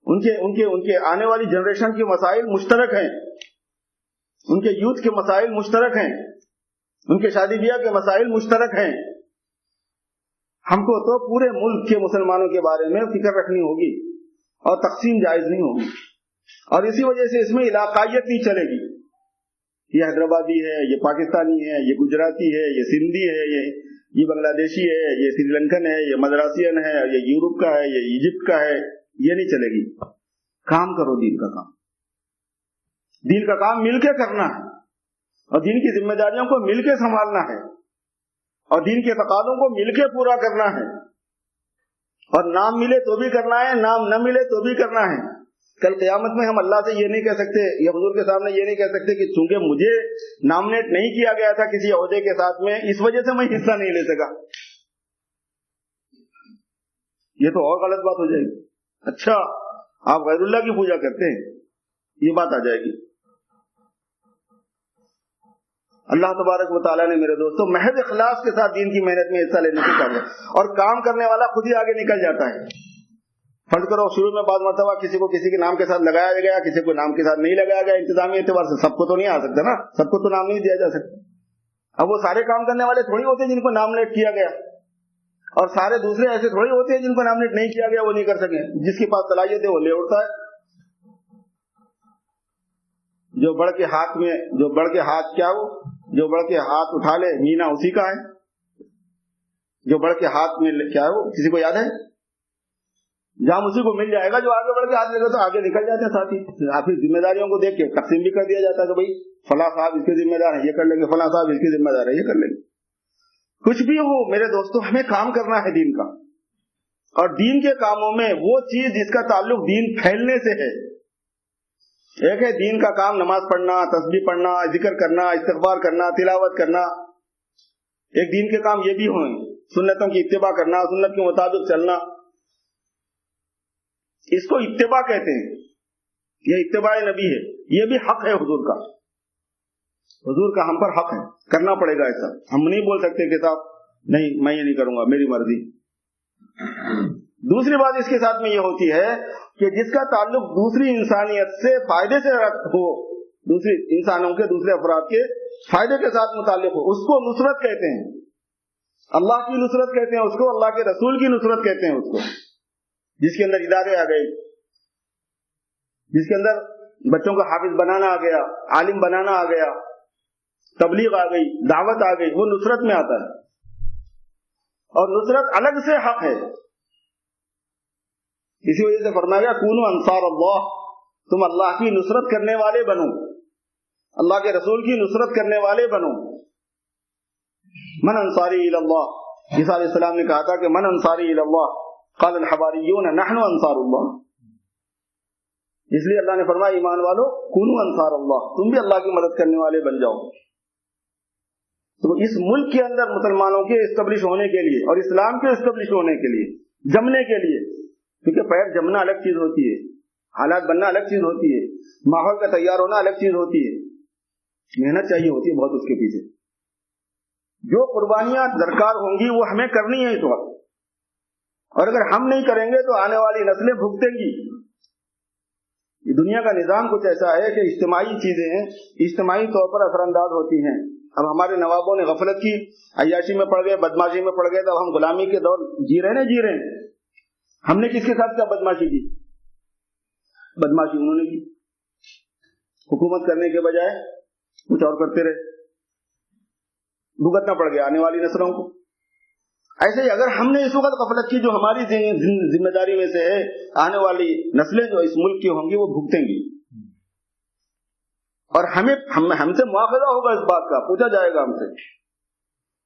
ان کے آنے والی جنریشن کے مسائل مشترک ہیں، ان کے یوتھ کے مسائل مشترک ہیں، ان کے شادی بیاہ کے مسائل مشترک ہیں۔ ہم کو تو پورے ملک کے مسلمانوں کے بارے میں فکر رکھنی ہوگی، اور تقسیم جائز نہیں ہوگی، اور اسی وجہ سے اس میں علاقائیت نہیں چلے گی، یہ حیدرآبادی ہے، یہ پاکستانی ہے، یہ گجراتی ہے، یہ سندھی ہے، یہ بنگلہ دیشی ہے، یہ سری لنکن ہے، یہ مدراسین ہے، یہ یورپ کا ہے، یہ ایجپٹ کا ہے، یہ نہیں چلے گی۔ کام کرو دین کا کام، دین کا کام مل کے کرنا ہے، اور دین کی ذمہ داریوں کو مل کے سنبھالنا ہے، اور دین کے تقاضوں کو مل کے پورا کرنا ہے، اور نام ملے تو بھی کرنا ہے، نام نہ ملے تو بھی کرنا ہے۔ کل قیامت میں ہم اللہ سے یہ نہیں کہہ سکتے، یا حضور کے سامنے یہ نہیں کہہ سکتے کہ چونکہ مجھے نامنیٹ نہیں کیا گیا تھا کسی عہدے کے ساتھ میں، اس وجہ سے میں حصہ نہیں لے سکا۔ یہ تو اور غلط بات ہو جائے گی۔ اچھا آپ غیر اللہ کی پوجا کرتے ہیں، یہ بات آ جائے گی۔ اللہ تبارک و تعالیٰ نے میرے دوستوں محض اخلاص کے ساتھ دین کی محنت میں حصہ لینے سے کہا، اور کام کرنے والا خود ہی آگے نکل جاتا ہے۔ فرض کرو شروع میں بعض مرتبہ کسی کو کسی کے نام کے ساتھ لگایا گیا، کسی کو نام کے ساتھ نہیں لگایا گیا، انتظامی اعتبار سے سب کو تو نہیں آ سکتا نا، سب کو تو نام نہیں دیا جا سکتا۔ اب وہ سارے کام کرنے والے تھوڑی ہوتے ہیں جن کو نامنیٹ کیا گیا، اور سارے دوسرے ایسے تھوڑی ہوتے ہیں جن کو نامنیٹ نہیں کیا گیا وہ نہیں کر سکے۔ جس کے پاس صلاحیت ہے وہ لے اڑتا ہے۔ جو بڑھ کے ہاتھ اٹھا لے مینا اسی کا ہے، جو بڑھ کے ہاتھ میں کیا ہے وہ کسی کو یاد ہے؟ جام اسی کو مل جائے گا جو آگے بڑھ کے ہاتھ لے گا، تو آگے نکل جاتے ہیں ساتھی۔ پھر ذمہ داریوں کو دیکھ کے تقسیم بھی کر دیا جاتا ہے کہ بھائی فلاں صاحب اس کے ذمہ دار ہیں، یہ کر لیں گے، فلاں صاحب اس کے ذمہ دار ہے، یہ کر لیں گے۔ کچھ بھی ہو میرے دوستوں، ہمیں کام کرنا ہے دین کا، اور دین کے کاموں میں وہ چیز جس کا تعلق دین پھیلنے سے ہے۔ ایک ہے دین کا کام نماز پڑھنا، تسبیح پڑھنا، ذکر کرنا، استغفار کرنا، تلاوت کرنا۔ ایک دین کے کام یہ بھی ہوں، سنتوں کی اتباع کرنا، سنت کے مطابق چلنا، اس کو اتباع کہتے ہیں، یہ اتباع نبی ہے، یہ بھی حق ہے حضور کا، حضور کا ہم پر حق ہے، کرنا پڑے گا ایسا۔ ہم نہیں بول سکتے کہ صاحب نہیں میں یہ نہیں کروں گا، میری مرضی۔ دوسری بات اس کے ساتھ میں یہ ہوتی ہے کہ جس کا تعلق دوسری انسانیت سے فائدے سے ہو، دوسری انسانوں کے، دوسرے افراد کے فائدے کے ساتھ متعلق ہو، اس کو نصرت کہتے ہیں۔ اللہ کی نصرت کہتے ہیں اس کو، اللہ کے رسول کی نصرت کہتے ہیں اس کو۔ جس کے اندر ادارے آ گئے، جس کے اندر بچوں کو حافظ بنانا آ گیا، عالم بنانا آ گیا، تبلیغ آ گئی، دعوت آ گئی، وہ نصرت میں آتا ہے۔ اور نصرت الگ سے حق ہے، اسی وجہ سے فرمایا گیا کونوا انصار اللہ، تم اللہ کی نصرت کرنے والے بنو، اللہ کے رسول کی نصرت کرنے والے بنو۔ من انصاری الی اللہ، عیسیٰ علیہ السلام نے کہا تھا کہ من انصاری الی اللہ، قال الحواریون نحن انصار اللہ، اس لیے اللہ نے فرمایا ایمان والو کونوا انصار اللہ، تم بھی اللہ کی مدد کرنے والے بن جاؤ۔ تو اس ملک کے اندر مسلمانوں کے اسٹیبلش ہونے کے لیے اور اسلام کے اسٹیبلش ہونے کے لیے، جمنے کے لیے، کیونکہ پیر جمنا الگ چیز ہوتی ہے، حالات بننا الگ چیز ہوتی ہے، ماحول کا تیار ہونا الگ چیز ہوتی ہے، محنت چاہیے ہوتی ہے بہت اس کے پیچھے۔ جو قربانیاں درکار ہوں گی وہ ہمیں کرنی ہے اس وقت، اور اگر ہم نہیں کریں گے تو آنے والی نسلیں بھگتیں گی۔ یہ دنیا کا نظام کچھ ایسا ہے کہ اجتماعی چیزیں اجتماعی طور پر اثر انداز ہوتی ہیں۔ اب ہمارے نوابوں نے غفلت کی، عیاشی میں پڑ گئے، بدماشی میں پڑ گئے، تو اب ہم غلامی کے دور جی رہے ہیں۔ ہم نے کس کے ساتھ کیا بدماشی کی؟ بدماشی انہوں نے کی، حکومت کرنے کے بجائے کچھ اور کرتے رہے، بھگتنا پڑ گیا آنے والی نسلوں کو۔ ایسے ہی اگر ہم نے اس وقت غفلت کی جو ہماری ذمہ داری میں سے ہے، آنے والی نسلیں جو اس ملک کی ہوں گی وہ بھگتیں گی، اور ہم سے مواخذہ ہوگا اس بات کا، پوچھا جائے گا ہم سے۔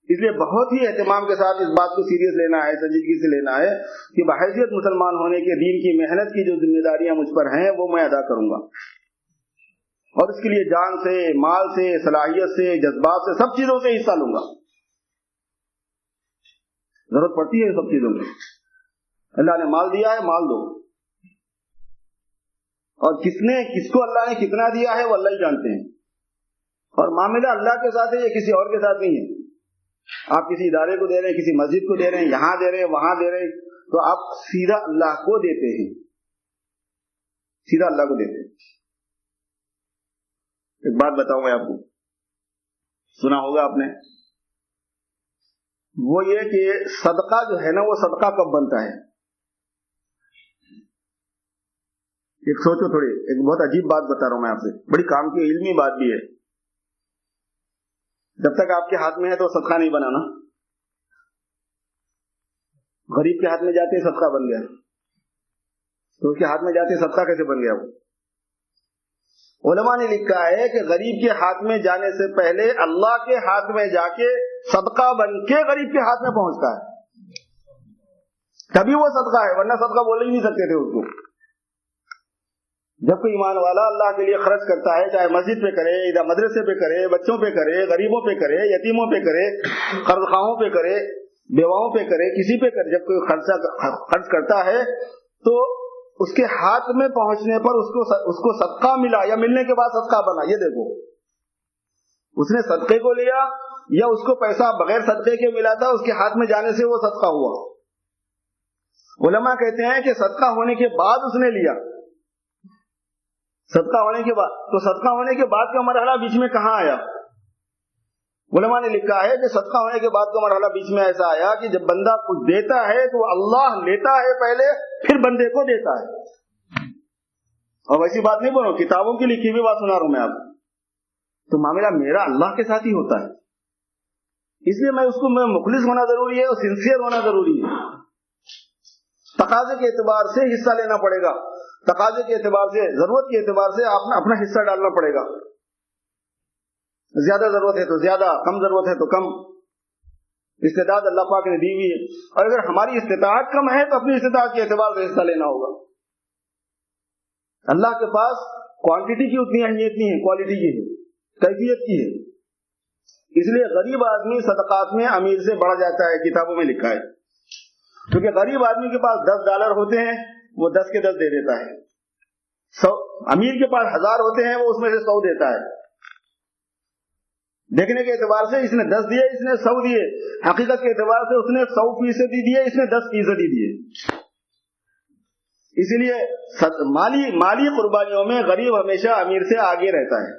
اس لیے بہت ہی اہتمام کے ساتھ اس بات کو سیریس لینا ہے، سنجیدگی سے لینا ہے کہ بحیثیت مسلمان ہونے کے دین کی محنت کی جو ذمہ داریاں مجھ پر ہیں وہ میں ادا کروں گا، اور اس کے لیے جان سے، مال سے، صلاحیت سے، جذبات سے، سب چیزوں سے حصہ لوں گا۔ ضرورت پڑتی ہے سب چیزوں میں، اللہ نے مال دیا ہے، مال دو، اور کس کو اللہ نے کتنا دیا ہے وہ اللہ ہی جانتے ہیں، اور معاملہ اللہ کے ساتھ ہے، یہ کسی اور کے ساتھ نہیں ہے۔ آپ کسی ادارے کو دے رہے ہیں، کسی مسجد کو دے رہے ہیں، یہاں دے رہے ہیں، وہاں دے رہے ہیں، تو آپ سیدھا اللہ کو دیتے ہیں، سیدھا اللہ کو دیتے ہیں۔ ایک بات بتاؤں میں آپ کو، سنا ہوگا آپ نے، وہ یہ کہ صدقہ جو ہے نا، وہ صدقہ کب بنتا ہے؟ ایک سوچو تھوڑی، ایک بہت عجیب بات بتا رہا ہوں میں آپ سے، بڑی کام کی علمی بات بھی ہے۔ جب تک آپ کے ہاتھ میں ہے تو صدقہ نہیں بنا نا، غریب کے ہاتھ میں جاتے صدقہ بن گیا، تو اس کے ہاتھ میں جاتے صدقہ کیسے بن گیا؟ وہ علماء نے لکھا ہے کہ غریب کے ہاتھ میں جانے سے پہلے اللہ کے ہاتھ میں جا کے صدقہ بن کے غریب کے ہاتھ میں پہنچتا ہے، تبھی وہ صدقہ ہے، ورنہ صدقہ بول ہی نہیں سکتے تھے اس کو۔ جب کوئی ایمان والا اللہ کے لیے خرچ کرتا ہے، چاہے مسجد پہ کرے، ادھر مدرسے پہ کرے، بچوں پہ کرے، غریبوں پہ کرے، یتیموں پہ کرے، قرض خواہوں پہ کرے، بیواؤں پہ کرے، کسی پہ کرے، جب کوئی خرچ کرتا ہے تو اس کے ہاتھ میں پہنچنے پر اس کو صدقہ ملا یا ملنے کے بعد صدقہ بنا، یہ دیکھو اس نے صدقے کو لیا یا اس کو پیسہ بغیر صدقے کے ملا تھا، اس کے ہاتھ میں جانے سے وہ صدقہ ہوا۔ علماء کہتے ہیں کہ صدقہ ہونے کے بعد اس نے لیا، صدقہ ہونے کے بعد، تو صدقہ ہونے کے بعد کا مرحلہ بیچ میں کہاں آیا؟ علماء نے لکھا ہے کہ صدقہ ہونے کے بعد کا مرحلہ بیچ میں ایسا آیا کہ جب بندہ کچھ دیتا ہے تو اللہ لیتا ہے پہلے، پھر بندے کو دیتا ہے۔ اور ویسی بات نہیں بولو، کتابوں کی لکھی ہوئی بات سنا رہا ہوں میں آپ کو، تو معاملہ میرا اللہ کے ساتھ ہی ہوتا ہے، اس لیے میں اس کو مخلص ہونا ضروری ہے اور سنسیئر ہونا ضروری ہے۔ تقاضے کے اعتبار سے حصہ لینا پڑے گا، تقاضے کے اعتبار سے، ضرورت کے اعتبار سے اپنا حصہ ڈالنا پڑے گا، زیادہ ضرورت ہے تو زیادہ، کم ضرورت ہے تو کم، استطاعت اللہ پاک نے دی ہوئی ہے، اور اگر ہماری استطاعت کم ہے تو اپنی استطاعت کے اعتبار سے حصہ لینا ہوگا۔ اللہ کے پاس کوانٹٹی کی اتنی اہمیت نہیں ہے، کوالٹی کی ہے، کیفیت کی ہے۔ اس لیے غریب آدمی صدقات میں امیر سے بڑھ جاتا ہے، کتابوں میں لکھا ہے، کیونکہ غریب آدمی کے پاس $10 ہوتے ہیں، وہ 10 کے 10 دے دیتا ہے، امیر کے پاس 1000 ہوتے ہیں، وہ اس میں سے 100 دیتا ہے۔ دیکھنے کے اعتبار سے اس نے 10 دیے، اس نے 100 دیے، حقیقت کے اعتبار سے اس نے 100% دیے، اس نے 10% دیے۔ اسی لیے مالی قربانیوں میں غریب ہمیشہ امیر سے آگے رہتا ہے،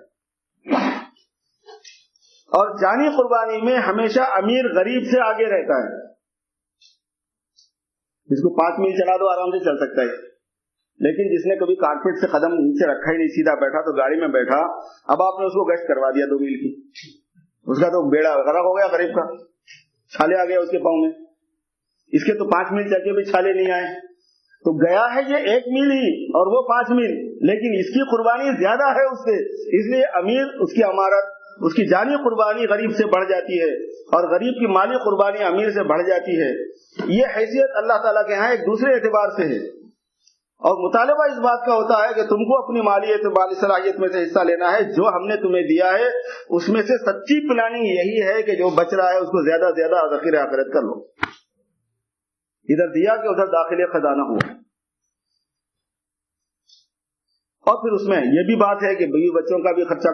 اور جانی قربانی میں ہمیشہ امیر غریب سے آگے رہتا ہے۔ جس کو 5 میل چلا دو آرام سے چل سکتا ہے، لیکن جس نے کبھی کارپیٹ سے قدم نیچے رکھا ہی نہیں، سیدھا بیٹھا تو گاڑی میں بیٹھا، اب آپ نے اس کو گشت کروا دیا 2 میل کی، اس کا تو بیڑا غرق ہو گیا، غریب کا چھالے آ گیا اس کے پاؤں میں، اس کے تو 5 میل چل کے بھی چھالے نہیں آئے، تو گیا ہے یہ 1 میل ہی اور وہ 5 میل، لیکن اس کی قربانی زیادہ ہے اس سے، اس لیے امیر اس کی امارت، اس کی جانی قربانی غریب سے بڑھ جاتی ہے، اور غریب کی مالی قربانی امیر سے بڑھ جاتی ہے۔ یہ حیثیت اللہ تعالیٰ کے ہاں ایک دوسرے اعتبار سے ہے، اور مطالبہ اس بات کا ہوتا ہے کہ تم کو اپنی مالی صلاحیت میں سے حصہ لینا ہے، جو ہم نے تمہیں دیا ہے اس میں سے سچی پلاننگ یہی ہے کہ جو بچ رہا ہے اس کو زیادہ سے زیادہ ذخیرہ آخرت کر لو، ادھر دیا کہ ادھر داخل خزانہ ہوا۔ اور پھر اس میں یہ بھی بات ہے کہ بیوی بچوں کا بھی خرچہ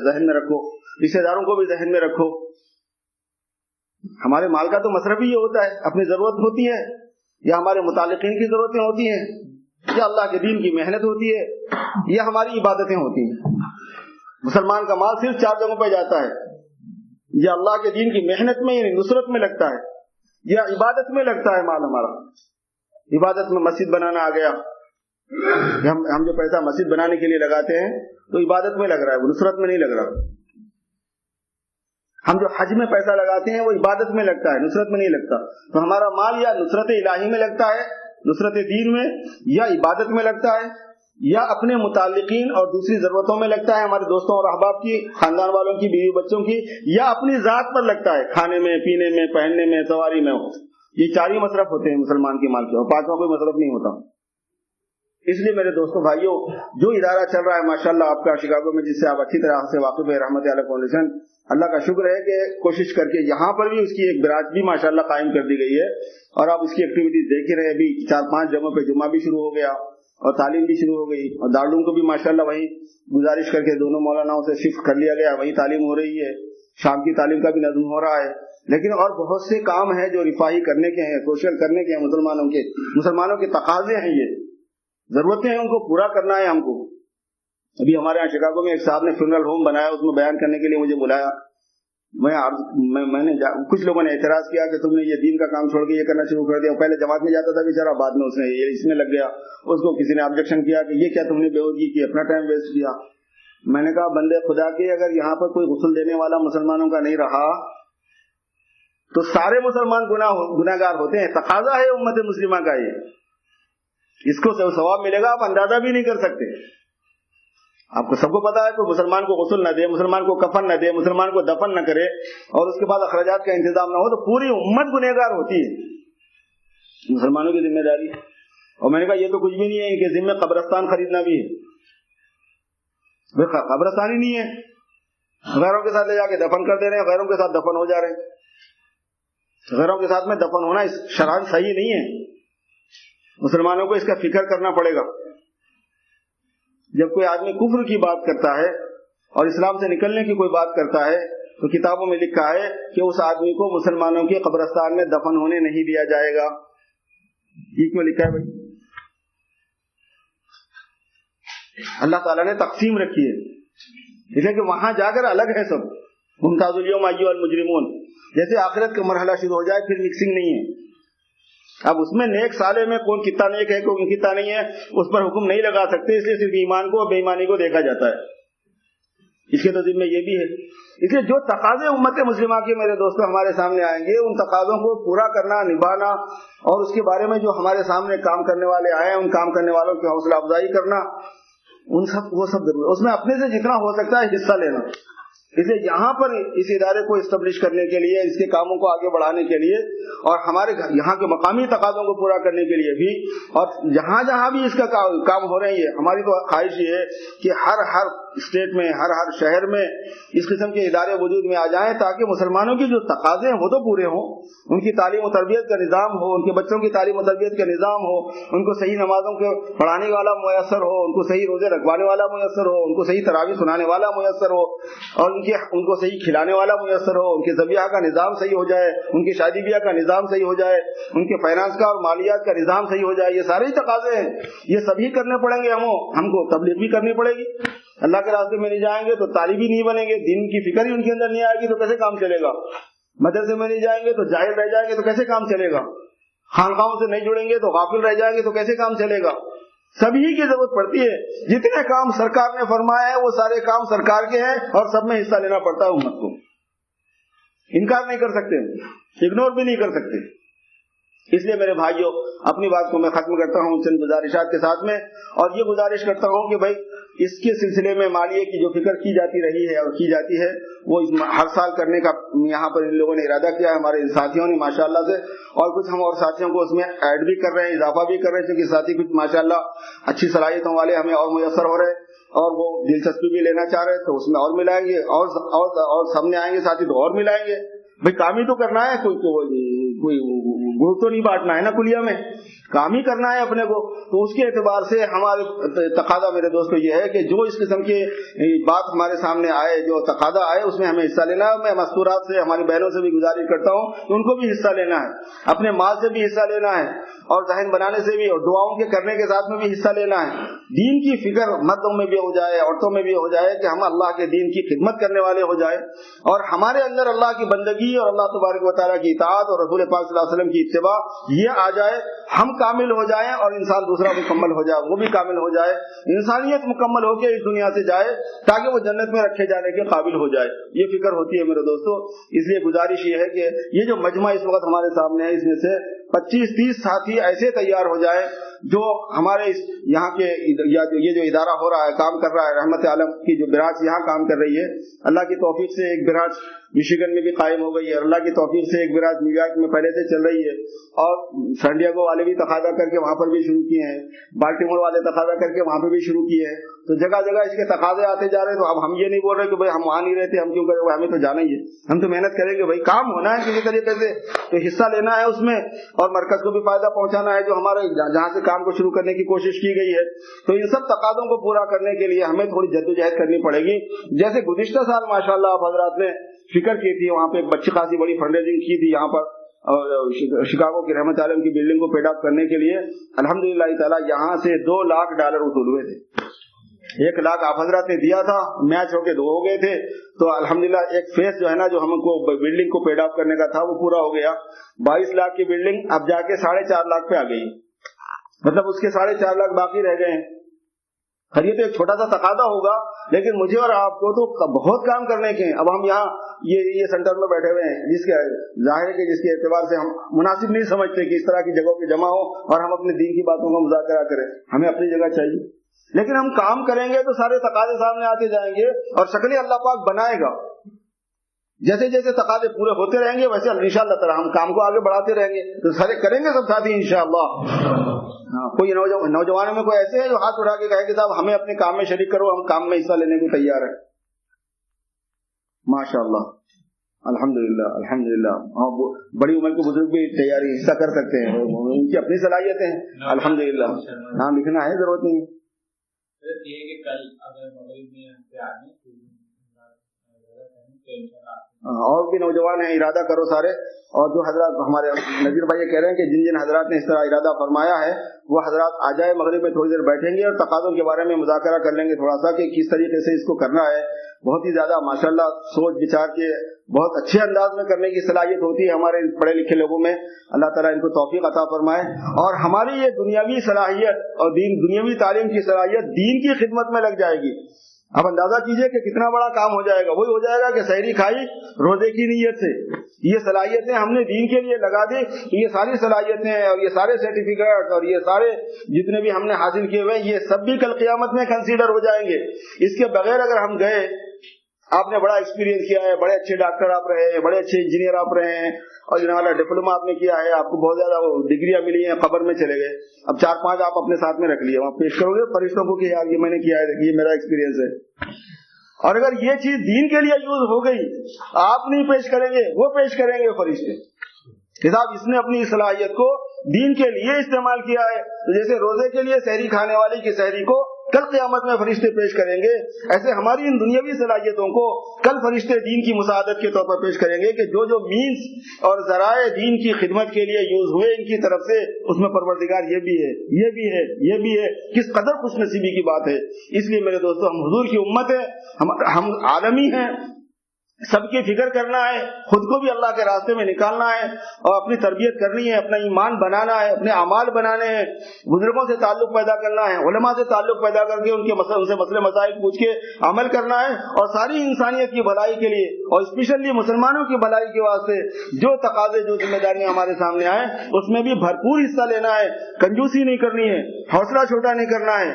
ذہن میں رکھو، رشتے داروں کو بھی ذہن میں رکھو۔ ہمارے مال کا تو مصرف ہی یہ ہوتا ہے، اپنی ضرورت ہوتی ہے یا ہمارے متعلقین کی ضرورتیں ہوتی ہیں یا اللہ کے دین کی محنت ہوتی ہے یا ہماری عبادتیں ہوتی ہیں۔ مسلمان کا مال صرف 4 جگہوں پہ جاتا ہے، یا اللہ کے دین کی محنت میں یعنی نصرت میں لگتا ہے، یا عبادت میں لگتا ہے مال ہمارا۔ عبادت میں مسجد بنانا آ گیا، ہم جو پیسہ مسجد بنانے کے لیے لگاتے ہیں تو عبادت میں لگ رہا ہے، وہ نصرت میں نہیں لگ رہا۔ ہم جو حج میں پیسہ لگاتے ہیں وہ عبادت میں لگتا ہے، نصرت میں نہیں لگتا۔ تو ہمارا مال یا نصرت الہی میں لگتا ہے، نصرت دین میں، یا عبادت میں لگتا ہے، یا اپنے متعلقین اور دوسری ضرورتوں میں لگتا ہے، ہمارے دوستوں اور احباب کی، خاندان والوں کی، بیوی بچوں کی، یا اپنی ذات پر لگتا ہے، کھانے میں، پینے میں، پہننے میں، سواری میں۔ یہ 4 ہی مصرف ہوتے ہیں مسلمان کے مال کے، اور 5واں کوئی مصرف نہیں ہوتا۔ اس لیے میرے دوستوں بھائیوں، جو ادارہ چل رہا ہے ماشاءاللہ آپ کا شکاگو میں، جس سے آپ اچھی طرح سے واقف ہے، رحمت علیہ فاؤنڈیشن، اللہ کا شکر ہے کہ کوشش کر کے یہاں پر بھی اس کی ایک برانچ بھی ماشاءاللہ قائم کر دی گئی ہے، اور آپ اس کی ایکٹیویٹیز دیکھ ہی رہے۔ ابھی 4-5 جگہوں پہ جمعہ بھی شروع ہو گیا اور تعلیم بھی شروع ہو گئی، اور دارالعلوم کو بھی ماشاءاللہ وہیں گزارش کر کے دونوں مولاناؤں سے شفٹ کر لیا گیا، وہیں تعلیم ہو رہی ہے، شام کی تعلیم کا بھی نظم ہو رہا ہے۔ لیکن اور بہت سے کام ہیں جو رفاہی کرنے کے ہیں، سوشل کرنے کے ہیں، مسلمانوں کے تقاضے ہیں، یہ ضرورتیں ہیں، ان کو پورا کرنا ہے ہم کو۔ ابھی ہمارے یہاں شکاگو میں ایک صاحب نے فیونرل ہوم بنایا، اس میں بیان کرنے کے لیے مجھے بلایا۔ میں نے کچھ لوگوں نے اعتراض کیا کہ تم نے یہ دین کا کام چھوڑ کے یہ کرنا شروع کر دیا، پہلے جماعت میں جاتا تھا بیچارہ، بعد میں اس میں لگ گیا۔ اس کو کسی نے آبجیکشن کیا کہ یہ کیا تم نے بےہودگی کی، اپنا ٹائم ویسٹ کیا۔ میں نے کہا بندے خدا کے، اگر یہاں پر کوئی غسل دینے والا مسلمانوں کا نہیں رہا تو سارے مسلمان گناہگار ہوتے ہیں۔ تقاضا ہے امت مسلمہ کا، یہ اس کو ثواب ملے گا، آپ اندازہ بھی نہیں کر سکتے۔ آپ کو سب کو پتا ہے کہ مسلمان کو غسل نہ دے، مسلمان کو کفن نہ دے، مسلمان کو دفن نہ کرے، اور اس کے بعد اخراجات کا انتظام نہ ہو تو پوری امت گنہگار ہوتی ہے، مسلمانوں کی ذمہ داری۔ اور میں نے کہا یہ تو کچھ بھی نہیں ہے، ان کے ذمہ قبرستان خریدنا بھی ہے، قبرستان ہی نہیں ہے، غیروں کے ساتھ لے جا کے دفن کر دے رہے ہیں، غیروں کے ساتھ دفن ہو جا رہے ہیں۔ غیروں کے ساتھ میں دفن ہونا شرعاً صحیح نہیں ہے، مسلمانوں کو اس کا فکر کرنا پڑے گا۔ جب کوئی آدمی کفر کی بات کرتا ہے اور اسلام سے نکلنے کی کوئی بات کرتا ہے تو کتابوں میں لکھا ہے کہ اس آدمی کو مسلمانوں کے قبرستان میں دفن ہونے نہیں دیا جائے گا۔ یہ کیوں لکھا ہے بھائی؟ اللہ تعالیٰ نے تقسیم رکھی ہے، اس لیے کہ وہاں جا کر الگ ہے سب، ممتاز الیوم ایھا المجرمون، جیسے آخرت کا مرحلہ شروع ہو جائے پھر مکسنگ نہیں ہے۔ اب اس میں نیک صالح میں کون کتنا نیک ہے کون کتنا نہیں ہے اس پر حکم نہیں لگا سکتے، اس لیے صرف ایمان کو اور بے ایمانی کو دیکھا جاتا ہے۔ اس کے نظر میں یہ بھی ہے، اس لیے جو تقاضے امت مسلمہ کے میرے دوستوں ہمارے سامنے آئیں گے، ان تقاضوں کو پورا کرنا، نبھانا، اور اس کے بارے میں جو ہمارے سامنے کام کرنے والے آئے ہیں ان کام کرنے والوں کی حوصلہ افزائی کرنا، وہ سب ضروری ہے۔ اس میں اپنے سے جتنا ہو سکتا ہے حصہ لینا۔ اس لیے یہاں پر اس ادارے کو اسٹیبلش کرنے کے لیے، اس کے کاموں کو آگے بڑھانے کے لیے، اور ہمارے یہاں کے مقامی تقاضوں کو پورا کرنے کے لیے بھی، اور جہاں جہاں بھی اس کا کام ہو رہی ہے، ہماری تو خواہش یہ ہے کہ ہر اسٹیٹ میں، ہر شہر میں اس قسم کے ادارے وجود میں آ جائیں، تاکہ مسلمانوں کی جو تقاضے ہیں وہ تو پورے ہوں، ان کی تعلیم و تربیت کا نظام ہو، ان کے بچوں کی تعلیم و تربیت کا نظام ہو، ان کو صحیح نمازوں کے پڑھانے والا میسر ہو، ان کو صحیح روزے رکھوانے والا میسر ہو، ان کو صحیح تراویح سنانے والا میسر ہو، اور ان کو صحیح کھلانے والا میسر ہو، ان کے ذبیحہ کا نظام صحیح ہو جائے، ان کی شادی بیاہ کا نظام صحیح ہو جائے، ان کے فائنانس کا اور مالیات کا نظام صحیح ہو جائے۔ یہ سارے ہی تقاضے ہیں، یہ سبھی کرنے پڑیں گے، ہم کو تبلیغ بھی کرنی پڑے گی۔ اللہ کے راستے میں نہیں جائیں گے تو طالب ہی نہیں بنیں گے، دین کی فکر ہی ان کے اندر نہیں آئے گی تو کیسے کام چلے گا؟ مدرسے میں نہیں جائیں گے تو جاہل رہ جائیں گے تو کیسے کام چلے گا؟ خانقاہوں سے نہیں جڑیں گے تو غافل رہ جائیں گے تو کیسے کام چلے گا؟ سبھی کی ضرورت پڑتی ہے۔ جتنے کام سرکار نے فرمایا ہے وہ سارے کام سرکار کے ہیں، اور سب میں حصہ لینا پڑتا ہے امت کو، انکار نہیں کر سکتے، اگنور بھی نہیں کر سکتے۔ اس لیے میرے بھائیوں، اپنی بات کو میں ختم کرتا ہوں چند گزارشات کے ساتھ میں، اور یہ گزارش کرتا ہوں کہ بھائی اس کے سلسلے میں مالیے کی جو فکر کی جاتی رہی ہے اور کی جاتی ہے وہ ہر سال کرنے کا یہاں پر ان لوگوں نے ارادہ کیا ہے، ہمارے ساتھیوں نے ماشاءاللہ سے، اور کچھ ہم اور ساتھیوں کو اس میں ایڈ بھی کر رہے ہیں، اضافہ بھی کر رہے ہیں، کیونکہ ساتھی کچھ ماشاءاللہ اچھی صلاحیتوں والے ہمیں اور میسر ہو رہے اور وہ دلچسپی بھی لینا چاہ رہے تو اس میں اور ملائیں گے، اور سامنے آئیں گے ساتھی تو اور ملائیں گے۔ بھائی کام ہی تو کرنا ہے، کوئی گروپ تو نہیں بانٹنا ہے نا، کلیہ میں کام ہی کرنا ہے اپنے کو، تو اس کے اعتبار سے ہمارے تقاضا میرے دوستو یہ ہے کہ جو اس قسم کی بات ہمارے سامنے آئے، جو تقاضا آئے اس میں ہمیں حصہ لینا ہے۔ میں مستورات سے ہماری بہنوں سے بھی گزارش کرتا ہوں کہ ان کو بھی حصہ لینا ہے، اپنے مال سے بھی حصہ لینا ہے، اور ذہن بنانے سے بھی، اور دعاؤں کے کرنے کے ساتھ میں بھی حصہ لینا ہے۔ دین کی فکر مردوں میں بھی ہو جائے، عورتوں میں بھی ہو جائے کہ ہم اللہ کے دین کی خدمت کرنے والے ہو جائے، اور ہمارے اندر اللہ کی بندگی اور اللہ تبارک و تعالیٰ کی اطاعت اور رسول پاک صلی اللہ علیہ وسلم کی اتباع یہ آ جائے، ہم کامل ہو جائیں اور انسان دوسرا مکمل ہو جائے، وہ بھی کامل ہو جائے، انسانیت مکمل ہو کے اس دنیا سے جائے تاکہ وہ جنت میں رکھے جانے کے قابل ہو جائے۔ یہ فکر ہوتی ہے میرے دوستو۔ اس لیے گزارش یہ ہے کہ یہ جو مجمع اس وقت ہمارے سامنے ہے، اس میں سے 25-30 ساتھی ایسے تیار ہو جائے جو ہمارے یہاں کے یہ جو ادارہ ہو رہا ہے، کام کر رہا ہے، رحمت عالم کی جو برانچ یہاں کام کر رہی ہے، اللہ کی توفیق سے ایک برانچ مشیگن میں بھی قائم ہو گئی ہے، اللہ کی توفیق سے ایک برانچ نیو یارک میں پہلے سے چل رہی ہے، اور سان ڈیگو والے بھی تقاضا کر کے وہاں پر بھی شروع کیے ہیں، بالٹیمور والے تقاضا کر کے وہاں پہ بھی شروع کیے ہیں، تو جگہ جگہ اس کے تقاضے آتے جا رہے ہیں۔ تو اب ہم یہ نہیں بول رہے کہ بھائی ہم وہاں نہیں رہتے، ہم کیوں کریں، ہمیں تو جانا ہی ہے، ہم تو محنت کریں گے، بھائی کام ہونا ہے کسی طریقے سے، تو حصہ لینا ہے اس میں، اور مرکز کو بھی فائدہ پہنچانا ہے جو ہمارے جہاں سے کام کو شروع کرنے کی کوشش کی گئی ہے۔ تو ان سب تقاضوں کو پورا کرنے کے لیے ہمیں تھوڑی جدوجہد کرنی پڑے گی۔ جیسے گزشتہ سال ماشاءاللہ آپ حضرات نے فکر کی تھی، وہاں پہ ایک اچھی خاصی بڑی فنڈ ریزنگ کی تھی یہاں پر شکاگو کی رحمت عالم کی بلڈنگ کو پیڈ اپ کرنے کے لیے، الحمدللہ تعالی یہاں سے $2 لاکھ وصول ہوئے تھے۔ 1 لاکھ آپ حضرات نے دیا تھا، میچ ہو کے 2 ہو گئے تھے، تو الحمدللہ ایک فیس جو ہے نا جو ہم کو بلڈنگ کو پیڈ اپ کرنے کا تھا وہ پورا ہو گیا۔ 22 لاکھ کی بلڈنگ اب جا کے 4.5 لاکھ پہ آ گئی، مطلب اس کے 4.5 لاکھ باقی رہ گئے ہیں۔ خیر یہ تو ایک چھوٹا سا تقاضا ہوگا، لیکن مجھے اور آپ کو تو بہت کام کرنے کے ہیں۔ اب ہم یہاں یہ سینٹر میں بیٹھے ہوئے ہیں، جس کے ظاہر ہے کہ جس کے اعتبار سے ہم مناسب نہیں سمجھتے کہ اس طرح کی جگہوں پہ جمع ہو اور ہم اپنے دین کی باتوں کا مذاکرہ کریں، ہمیں اپنی جگہ چاہیے، لیکن ہم کام کریں گے تو سارے تقاضے سامنے آتے جائیں گے اور شکلیں اللہ پاک بنائے گا۔ جیسے جیسے تقاضے پورے ہوتے رہیں گے ویسے انشاءاللہ تعالی ہم کام کو آگے بڑھاتے رہیں گے، تو سارے کریں گے سب ساتھی انشاءاللہ۔ کوئی نوجوانوں میں کوئی ایسے ہیں جو ہاتھ اٹھا کے کہے کہ صاحب ہمیں اپنے کام میں شریک کرو، ہم کام میں حصہ لینے کو تیار ہیں؟ ماشاءاللہ، الحمدللہ الحمدللہ۔ بڑی عمر کے بزرگ بھی تیاری حصہ کر سکتے ہیں، ان کی اپنی صلاحیتیں ہیں، الحمدللہ۔ نام لکھنا ہے، ضرورت نہیں ہے۔ اور بھی نوجوان ہیں، ارادہ کرو سارے، اور جو حضرات ہمارے نذیر بھائی کہہ رہے ہیں کہ جن جن حضرات نے اس طرح ارادہ فرمایا ہے وہ حضرات آ جائے، مغرب میں تھوڑی دیر بیٹھیں گے اور تقاضوں کے بارے میں مذاکرہ کر لیں گے تھوڑا سا کہ کس طریقے سے اس کو کرنا ہے۔ بہت ہی زیادہ ماشاءاللہ سوچ بچار کے بہت اچھے انداز میں کرنے کی صلاحیت ہوتی ہے ہمارے پڑھے لکھے لوگوں میں، اللہ تعالیٰ ان کو توفیق عطا فرمائے۔ اور ہماری یہ دنیاوی صلاحیت اور دنیاوی تعلیم کی صلاحیت دین کی خدمت میں لگ جائے گی۔ اب اندازہ کیجئے کہ کتنا بڑا کام ہو جائے گا، وہی ہو جائے گا کہ سحری کھائی روزے کی نیت سے۔ یہ صلاحیتیں ہم نے دین کے لیے لگا دی، یہ ساری صلاحیتیں اور یہ سارے سرٹیفکیٹ اور یہ سارے جتنے بھی ہم نے حاصل کیے ہوئے یہ سب بھی کل قیامت میں کنسیڈر ہو جائیں گے۔ اس کے بغیر اگر ہم گئے، آپ نے بڑا ایکسپیرینس کیا ہے، بڑے اچھے ڈاکٹر آپ رہے ہیں، بڑے اچھے انجینئر آپ رہے ہیں، اور جناب ڈپلوما آپ نے کیا ہے، آپ کو بہت زیادہ ڈگریاں ملی ہیں، قبر میں چلے گئے، اب 4-5 آپ اپنے ساتھ میں رکھ لیے، وہاں پیش کرو گے فرشتوں کو کہ یار یہ میں نے کیا ہے، یہ میرا ایکسپیرینس ہے۔ اور اگر یہ چیز دین کے لیے یوز ہو گئی، آپ نہیں پیش کریں گے، وہ پیش کریں گے فرشتے کہ صاحب اس نے اپنی صلاحیت کو دین کے لیے استعمال کیا ہے۔ تو جیسے روزے کے لیے سحری کھانے والی کی سحری کو کل قیامت میں فرشتے پیش کریں گے، ایسے ہماری ان دنیاوی صلاحیتوں کو کل فرشتے دین کی مساعدت کے طور پر پیش کریں گے کہ جو مینز اور ذرائع دین کی خدمت کے لیے یوز ہوئے ان کی طرف سے، اس میں پروردگار یہ بھی ہے، یہ بھی ہے، یہ بھی ہے۔ کس قدر خوش نصیبی کی بات ہے۔ اس لیے میرے دوستو، ہم حضور کی امت ہے، ہم عالمی ہیں، سب کی فکر کرنا ہے، خود کو بھی اللہ کے راستے میں نکالنا ہے اور اپنی تربیت کرنی ہے، اپنا ایمان بنانا ہے، اپنے اعمال بنانے ہیں، بزرگوں سے تعلق پیدا کرنا ہے، علماء سے تعلق پیدا کر کے ان سے مسئلے مسائل پوچھ کے عمل کرنا ہے، اور ساری انسانیت کی بھلائی کے لیے اور اسپیشلی مسلمانوں کی بھلائی کے واسطے جو تقاضے جو ذمہ داریاں ہمارے سامنے آئیں اس میں بھی بھرپور حصہ لینا ہے، کنجوسی نہیں کرنی ہے، حوصلہ چھوٹا نہیں کرنا ہے،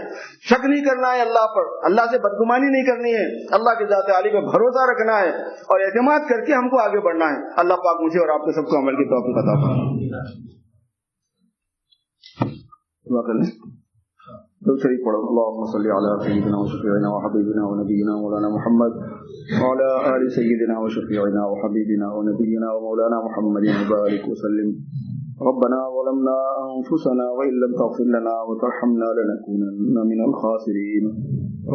شک نہیں کرنا ہے اللہ پر، اللہ سے بدگمانی نہیں کرنی ہے، اللہ کی ذات عالی پہ بھروسہ رکھنا ہے اور اعتماد کر کے ہم کو آگے بڑھنا ہے۔ اللہ پاک مجھے اور آپ کو سب کو عمل کی توفیق عطا فرمائے۔ دعا کر لیں، دوسری پڑھو، اللهم صل على سيدنا وشفيعنا وحبيبنا ونبينا مولانا محمد وعلى آل سيدنا وشفيعنا وحبيبنا ونبينا ومولانا محمد وبارك وسلم۔ ربنا ظلمنا أنفسنا وإن لم تغفر لنا وترحمنا لنكونن من الخاسرين۔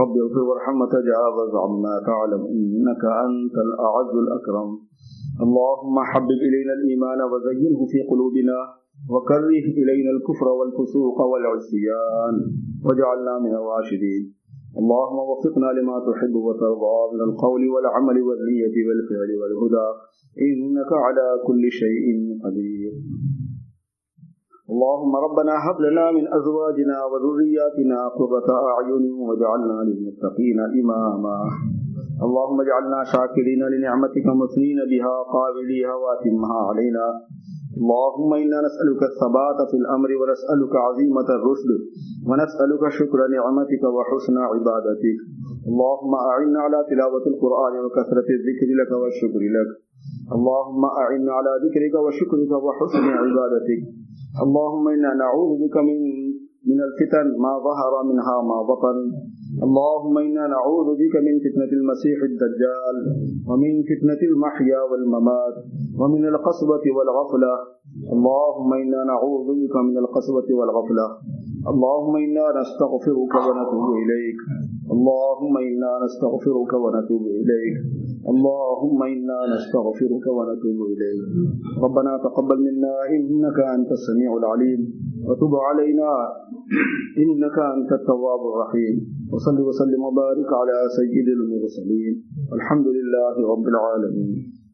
رب اغفر وارحم وتجاوز عما تعلم إنك أنت الأعز الأكرم۔ اللهم حبب إلينا الإيمان وزينه في قلوبنا وكره إلينا الكفر والفسوق والعصيان واجعلنا من الراشدين۔ اللهم وفقنا لما تحب وترضى من القول والعمل والنية والفعل والهدى إنك على كل شيء قدير۔ اللهم ربنا هب لنا من أزواجنا وذرياتنا قرة أعين واجعلنا للمتقين إماما۔ اللهم اجعلنا شاكرين لنعمتك مثنين بها قابليها واتمها علينا۔ اللهم إنا نسألك الثبات في الأمر ونسألك عزيمة الرشد ونسألك شكر نعمتك وحسن عبادتك۔ اللهم أعنا على تلاوة القرآن وكثرة الذكر لك والشكر لك۔ اللهم أعنا على ذكرك وشكرك وحسن عبادتك۔ اللهم إنا نعوذ بك من الفتن ما ظهر منها ما بطن۔ اللهم إنا نعوذ بك من فتنة المسيح الدجال ومن فتنة المحيا والممات ومن القسوة والغفلة۔ اللهم إنا نعوذ بك من القسوة والغفلة۔ اللهم إنا نستغفرك ونتوب إليك۔ اللهم إنا نستغفرك ونتوب إليك۔ اللهم إنا نستغفرك ونتوب إليك۔ ربنا تقبل منا إنك أنت السميع العليم وتب علينا إنك أنت التواب الرحيم۔ وصل وسلم وبارك على سيد المرسلين، الحمد لله رب العالمين۔